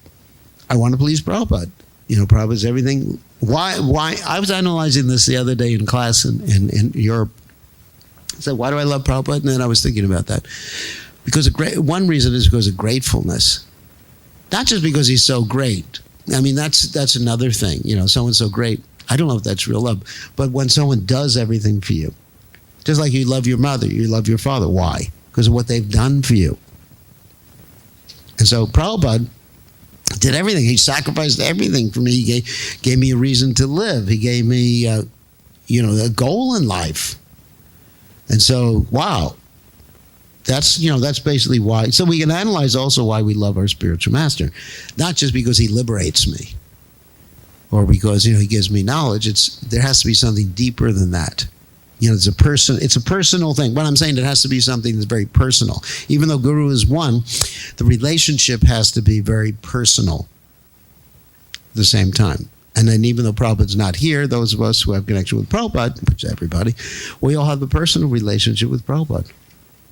I want to please Prabhupada. Prabhupada's everything. Why? I was analyzing this the other day in class in Europe. I said, why do I love Prabhupada? And then I was thinking about that. Because one reason is because of gratefulness. Not just because he's so great. I mean, that's another thing. Someone's so great. I don't know if that's real love. But when someone does everything for you, just like you love your mother, you love your father. Why? Because of what they've done for you. And so Prabhupada did everything. He sacrificed everything for me. He gave me a reason to live. He gave me, a goal in life. And so, wow. That's basically why. So we can analyze also why we love our spiritual master. Not just because he liberates me or because, he gives me knowledge. There has to be something deeper than that. It's a personal thing. What I'm saying, it has to be something that's very personal. Even though Guru is one, the relationship has to be very personal at the same time. And then even though Prabhupada's not here, those of us who have connection with Prabhupada, which is everybody, we all have a personal relationship with Prabhupada.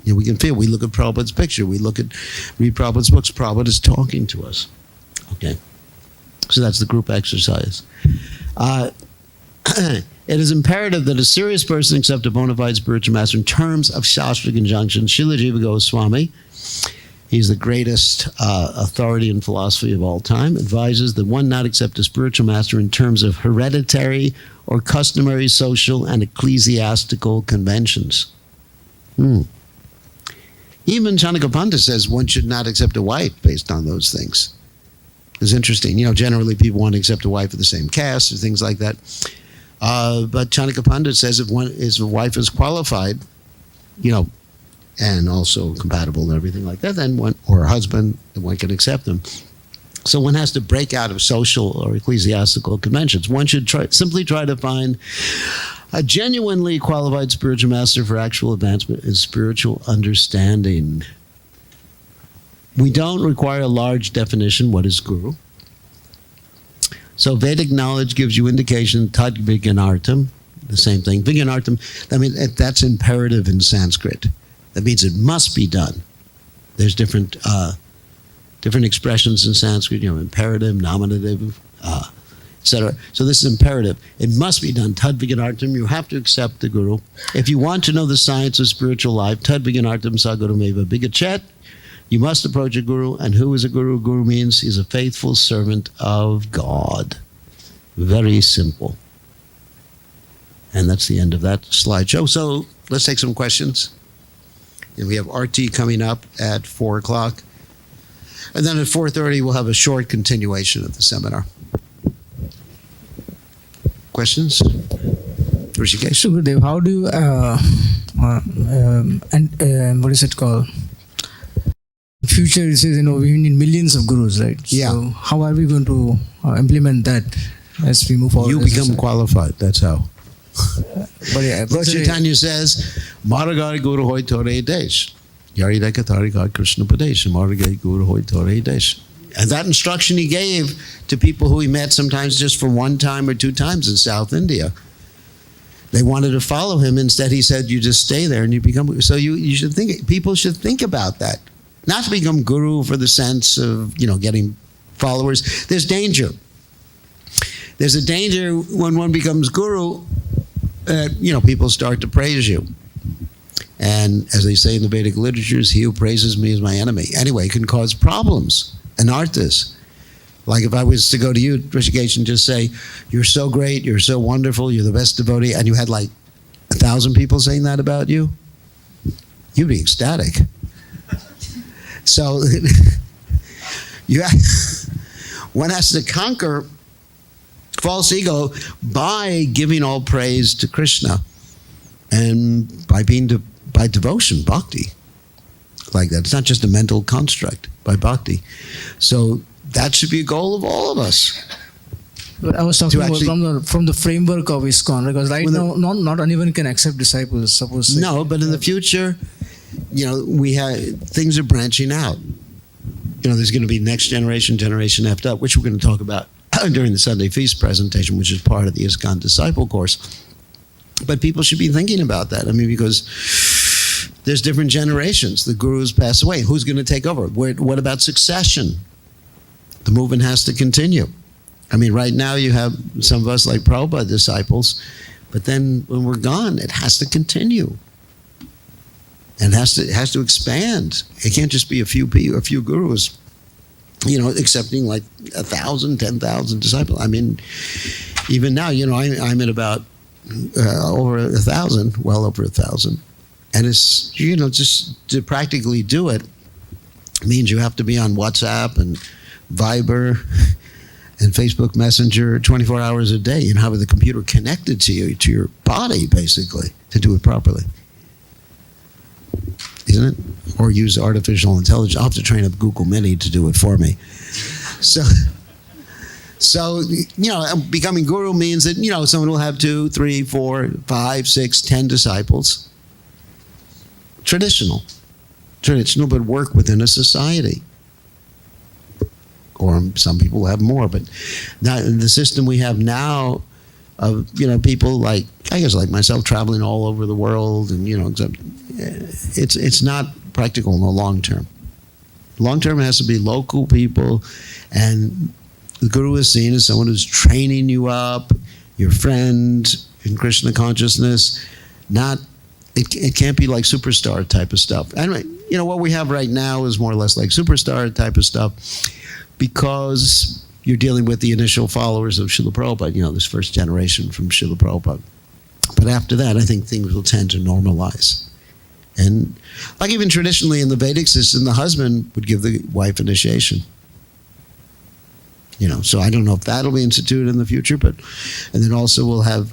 We can feel. We look at Prabhupada's picture. Read Prabhupada's books. Prabhupada is talking to us. Okay. So that's the group exercise. It is imperative that a serious person accept a bona fide spiritual master in terms of Shastra conjunction. Srila Jiva Goswami, he's the greatest authority in philosophy of all time, advises that one not accept a spiritual master in terms of hereditary or customary social and ecclesiastical conventions. Even Chanaka Pandit says one should not accept a wife based on those things. It's interesting. Generally people want to accept a wife of the same caste or things like that. But Chanaka Pandit says if a wife is qualified, and also compatible and everything like that, then or a husband, then one can accept them. So one has to break out of social or ecclesiastical conventions. One should simply try to find a genuinely qualified spiritual master for actual advancement in spiritual understanding. We don't require a large definition. What is guru? So Vedic knowledge gives you indication, tad vignanartam, the same thing. Vignanartam, that's imperative in Sanskrit. That means it must be done. There's different expressions in Sanskrit, imperative, nominative, etc. So this is imperative. It must be done. Tad vignartam, you have to accept the Guru. If you want to know the science of spiritual life, tad vignartam sagurumeva bigachet, you must approach a Guru. And who is a Guru? Guru means he's a faithful servant of God. Very simple. And that's the end of that slideshow. So let's take some questions. And we have RT coming up at 4 o'clock. And then at 4:30, we'll have a short continuation of the seminar. Questions? Rishikesh? So, Gurudev, how do you, what is it called? Future, it says, we need millions of gurus, right? Yeah. So how are we going to implement that as we move forward? You become qualified, that's how. But yeah, Lord Chaitanya says, Maragari Guru Hoy Tore Desh. Yarida Katari God Krishna Padesh. Maragari Guru Hoy Tore Desh. And that instruction he gave to people who he met sometimes just for one time or two times in South India. They wanted to follow him. Instead, he said, you just stay there and you become. So you should think, people should think about that. Not to become guru for the sense of, getting followers. There's danger. There's a danger when one becomes guru, people start to praise you. And as they say in the Vedic literatures, he who praises me is my enemy. Anyway, it can cause problems, anarthas. Like if I was to go to you, Rishikesh, and just say, you're so great, you're so wonderful, you're the best devotee, and you had like 1,000 people saying that about you, you'd be ecstatic. So one has to conquer false ego by giving all praise to Krishna and by devotion, bhakti, like that. It's not just a mental construct, by bhakti. So that should be a goal of all of us. But I was talking about from the framework of ISKCON, because right now not anyone can accept disciples. Suppose. No, but in the future, we have things are branching out. There's going to be next generation F up, which we're going to talk about during the Sunday Feast presentation, which is part of the ISKCON Disciple Course. But people should be thinking about that. Because there's different generations. The gurus pass away. Who's going to take over? What about succession? The movement has to continue. Right now you have some of us like Prabhupada disciples, but then when we're gone, it has to continue. And it has to expand. It can't just be a few gurus, accepting like 1,000, 10,000 disciples. Even now, I'm at about over 1,000, well over 1,000. And it's, just to practically do it means you have to be on WhatsApp and Viber and Facebook Messenger 24 hours a day and have the computer connected to you, to your body, basically, to do it properly. Isn't it? Or use artificial intelligence. I'll have to train up Google Mini to do it for me. So becoming guru means that, someone will have 2, 3, 4, 5, 6, 10 disciples. Traditional, but work within a society. Or some people have more, but the system we have now of, people like, I guess like myself, traveling all over the world, and, it's not practical in the long term. Long term, it has to be local people, and the guru is seen as someone who's training you up, your friend in Krishna consciousness. It can't be like superstar type of stuff. Anyway, what we have right now is more or less like superstar type of stuff, because you're dealing with the initial followers of Srila Prabhupada, this first generation from Srila Prabhupada. But after that, I think things will tend to normalize. And like even traditionally in the Vedic system, the husband would give the wife initiation. So I don't know if that'll be instituted in the future, and then also we'll have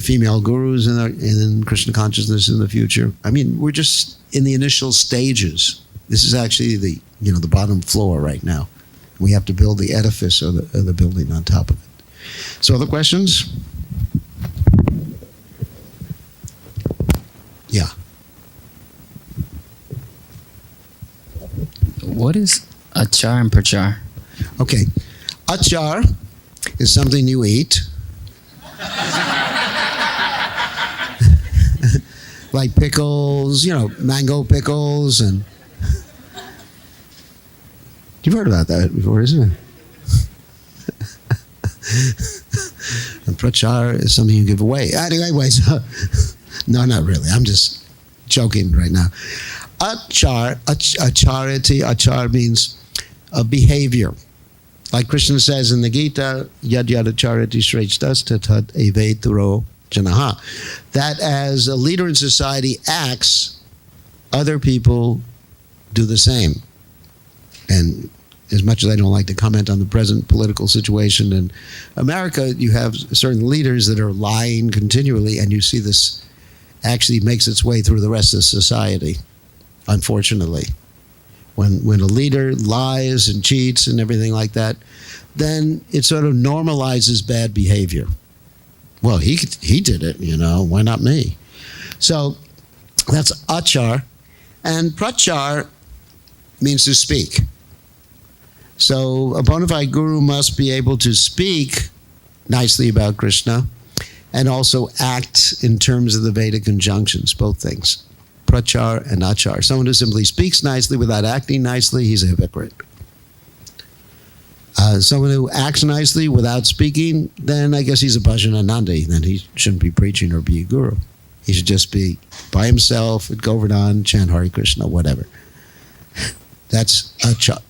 female gurus in Krishna consciousness in the future. We're just in the initial stages. This is actually the bottom floor right now. We have to build the edifice or the building on top of it. So other questions? Yeah. What is achar and prachar? Okay. Achar is something you eat. Like pickles, mango pickles and You've heard about that before, isn't it? And prachar is something you give away. Anyways, no, not really. I'm just joking right now. Achar means a behavior. Like Krishna says in the Gita, yad yad acharati shreshtas tat eveturo janaha. That as a leader in society acts, other people do the same. And as much as I don't like to comment on the present political situation in America, you have certain leaders that are lying continually, and you see this actually makes its way through the rest of society, unfortunately. When a leader lies and cheats and everything like that, then it sort of normalizes bad behavior. Well, he did it, why not me? So that's achar. And prachar means to speak. So a bona fide guru must be able to speak nicely about Krishna and also act in terms of the Vedic conjunctions, both things. Prachar and achar. Someone who simply speaks nicely without acting nicely, he's a hypocrite. Someone who acts nicely without speaking, then I guess he's a bhajananandi. Then he shouldn't be preaching or be a guru. He should just be by himself at Govardhan, chant Hare Krishna, whatever. That's achar.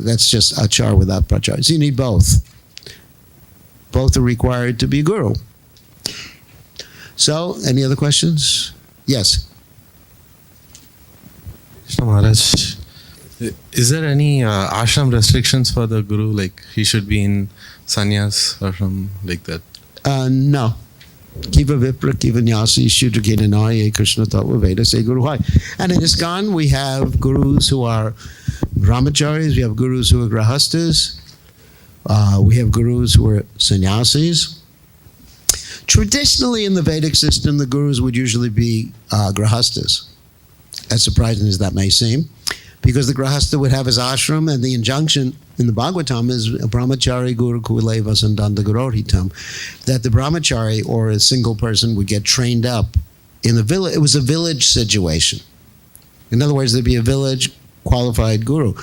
That's just achar without prachar. So you need both. Both are required to be guru. So, any other questions? Yes. Krishna Maharaj, is there any ashram restrictions for the guru? Like he should be in sannyas or something like that? No. Kiva Vipra, Kiva Nyasi, Shudra Kinanaya, Krishna Tattva Veda, say Guru Hai. And in ISKCON, we have gurus who are brahmacharis, we have gurus who are grahastas, we have gurus who are sannyasis. Traditionally in the Vedic system, the gurus would usually be grahastas, as surprising as that may seem, because the grahasta would have his ashram, and the injunction in the Bhagavatam is brahmachari guru kule vasandanda gurohitam, that the brahmachari or a single person would get trained up in the village. It was a village situation. In other words, there'd be a village qualified guru.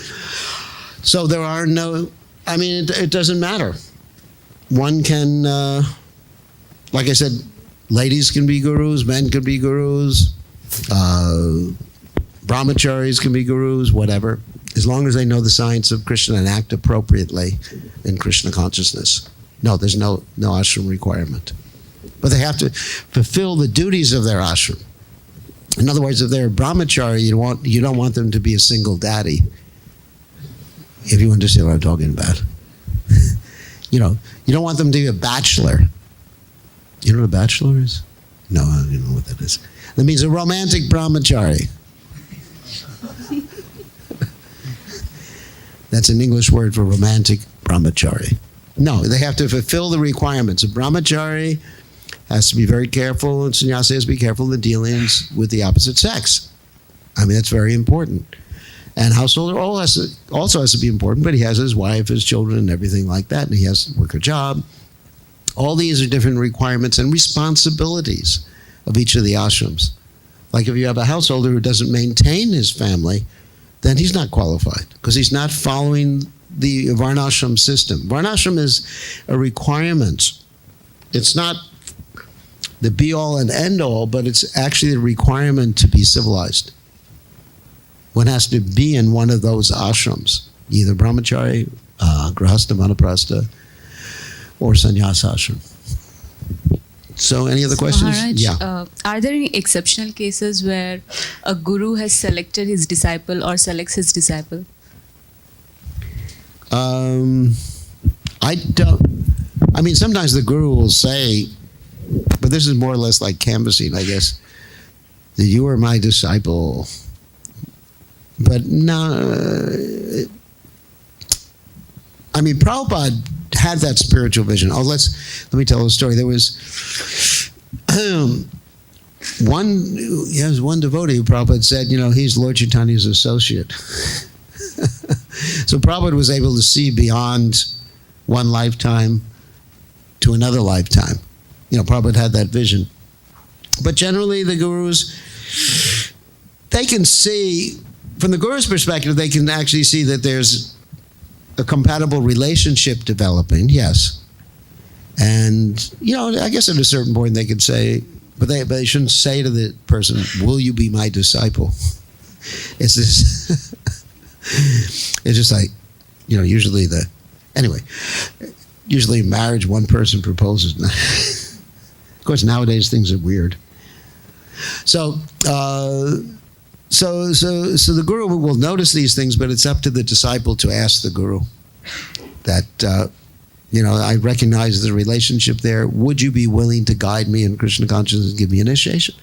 So there are no, it doesn't matter. One can, like I said, ladies can be gurus, men can be gurus, brahmacharis can be gurus, whatever, as long as they know the science of Krishna and act appropriately in Krishna consciousness. No, there's no ashram requirement. But they have to fulfill the duties of their ashram. In other words, if they're a brahmachari, you don't want them to be a single daddy, if you understand what I'm talking about. You don't want them to be a bachelor. You know what a bachelor is? No, I don't know what that is. That means a romantic brahmachari. That's an English word for romantic brahmachari. No, they have to fulfill the requirements. A brahmachari has to be very careful, and sannyasi has to be careful in the dealings with the opposite sex. That's very important. And householder also has to be important, but he has his wife, his children, and everything like that, and he has to work a job. All these are different requirements and responsibilities of each of the ashrams. Like if you have a householder who doesn't maintain his family, then he's not qualified because he's not following the varnashram system. Varnashram is a requirement. It's not the be-all and end-all, but it's actually a requirement to be civilized. One has to be in one of those ashrams, either brahmachari, grahasta, vanaprastha, or sannyasa ashram. So, any other questions? Maharaj, Yeah. Are there any exceptional cases where a guru has selected his disciple or selects his disciple? I don't. Sometimes the guru will say, but this is more or less like canvassing, I guess, that you are my disciple. But no. Prabhupada had that spiritual vision. Let me tell a story. There was one devotee who Prabhupada said, he's Lord Chaitanya's associate. So Prabhupada was able to see beyond one lifetime to another lifetime. Prabhupada had that vision. But generally the gurus, they can see, from the guru's perspective, they can actually see that there's a compatible relationship developing, yes. And, I guess at a certain point they could say, but they shouldn't say to the person, will you be my disciple? It's this, it's just like, usually usually in marriage, one person proposes. Of course, nowadays things are weird. So the guru will notice these things, but it's up to the disciple to ask the guru that, I recognize the relationship there. Would you be willing to guide me in Krishna consciousness and give me initiation?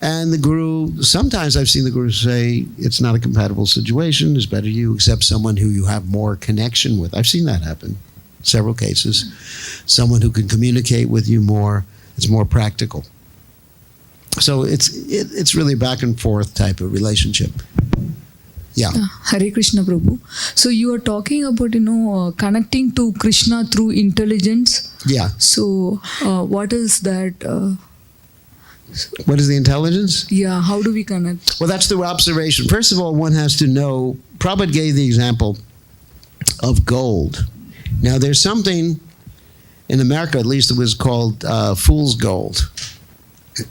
And the guru, sometimes I've seen the guru say, it's not a compatible situation. It's better you accept someone who you have more connection with. I've seen that happen. Several cases. Someone who can communicate with you more. It's more practical. So it's really back and forth type of relationship. Yeah. Hare Krishna Prabhu. So you are talking about, connecting to Krishna through intelligence. Yeah. So what is that? What is the intelligence? Yeah, how do we connect? Well, that's through observation. First of all, one has to know, Prabhupada gave the example of gold. Now, there's something, in America at least, it was called fool's gold.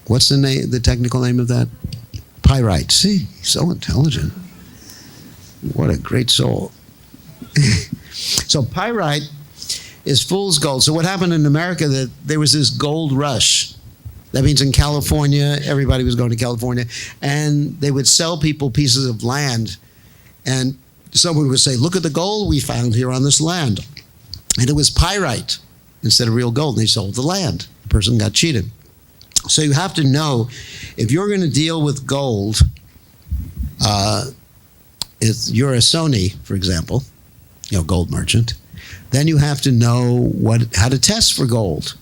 What's the technical name of that? Pyrite. See, so intelligent. What a great soul. So pyrite is fool's gold. So what happened in America, that there was this gold rush. That means in California, everybody was going to California, and they would sell people pieces of land, and someone would say, look at the gold we found here on this land. And it was pyrite instead of real gold, and they sold the land. The person got cheated. So you have to know, if you're going to deal with gold, if you're a Sony, for example, gold merchant, then you have to know how to test for gold.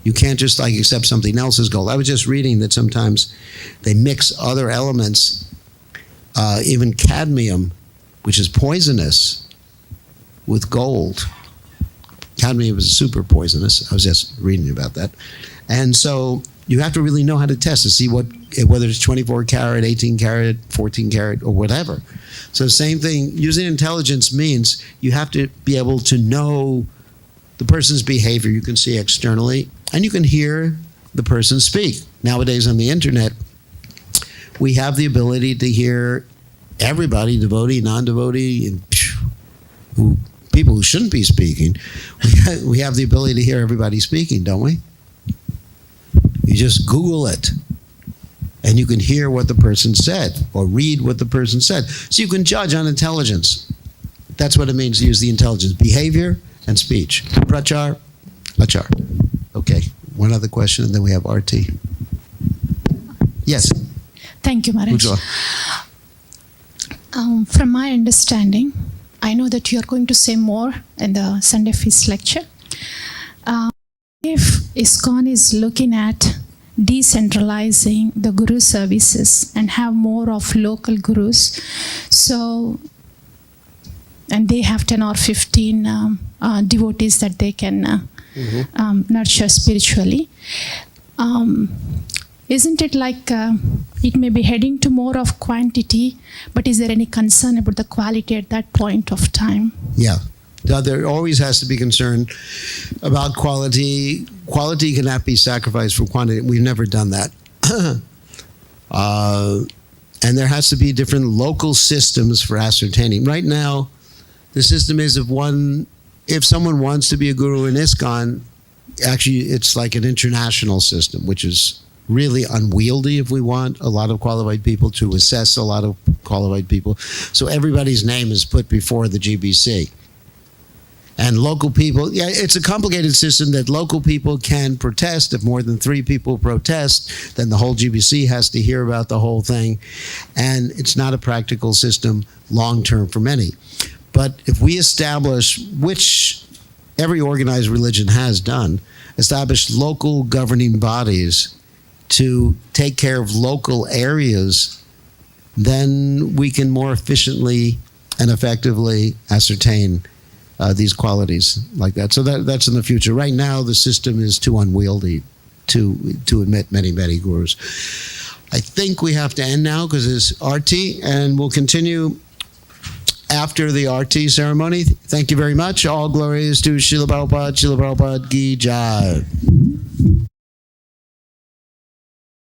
You can't just accept something else as gold. I was just reading that sometimes they mix other elements, even cadmium, which is poisonous, with gold. Cadmium is super poisonous. I was just reading about that. And so you have to really know how to test to see whether it's 24 karat, 18 karat, 14 karat, or whatever. So same thing, using intelligence means you have to be able to know the person's behavior. You can see externally, and you can hear the person speak. Nowadays on the internet, we have the ability to hear everybody, devotee, non-devotee, and people who shouldn't be speaking. We have the ability to hear everybody speaking, don't we? You just Google it, and you can hear what the person said or read what the person said. So you can judge on intelligence. That's what it means to use the intelligence. Behavior and speech. Prachar, achar. Okay, one other question, and then we have RT. Yes. Thank you, Maharaj. Ujjwala. From my understanding, I know that you are going to say more in the Sunday Feast lecture. If ISKCON is looking at decentralizing the guru services and have more of local gurus, and they have 10 or 15 devotees that they can nurture spiritually, isn't it like it may be heading to more of quantity, but is there any concern about the quality at that point of time? Yeah. There always has to be concern about quality. Quality cannot be sacrificed for quantity. We've never done that. And there has to be different local systems for ascertaining. Right now, the system is if someone wants to be a guru in ISKCON, actually it's like an international system, which is really unwieldy if we want a lot of qualified people to assess a lot of qualified people. So everybody's name is put before the GBC. And local people, it's a complicated system that local people can protest. If more than 3 people protest, then the whole GBC has to hear about the whole thing. And it's not a practical system long-term for many. But if we establish, which every organized religion has done, establish local governing bodies to take care of local areas, then we can more efficiently and effectively ascertain these qualities like that. So that's in the future. Right now, the system is too unwieldy to admit many, many gurus. I think we have to end now because it's RT, and we'll continue after the RT ceremony. Thank you very much. All glories to Srila Prabhupada. Srila Prabhupada ki jai.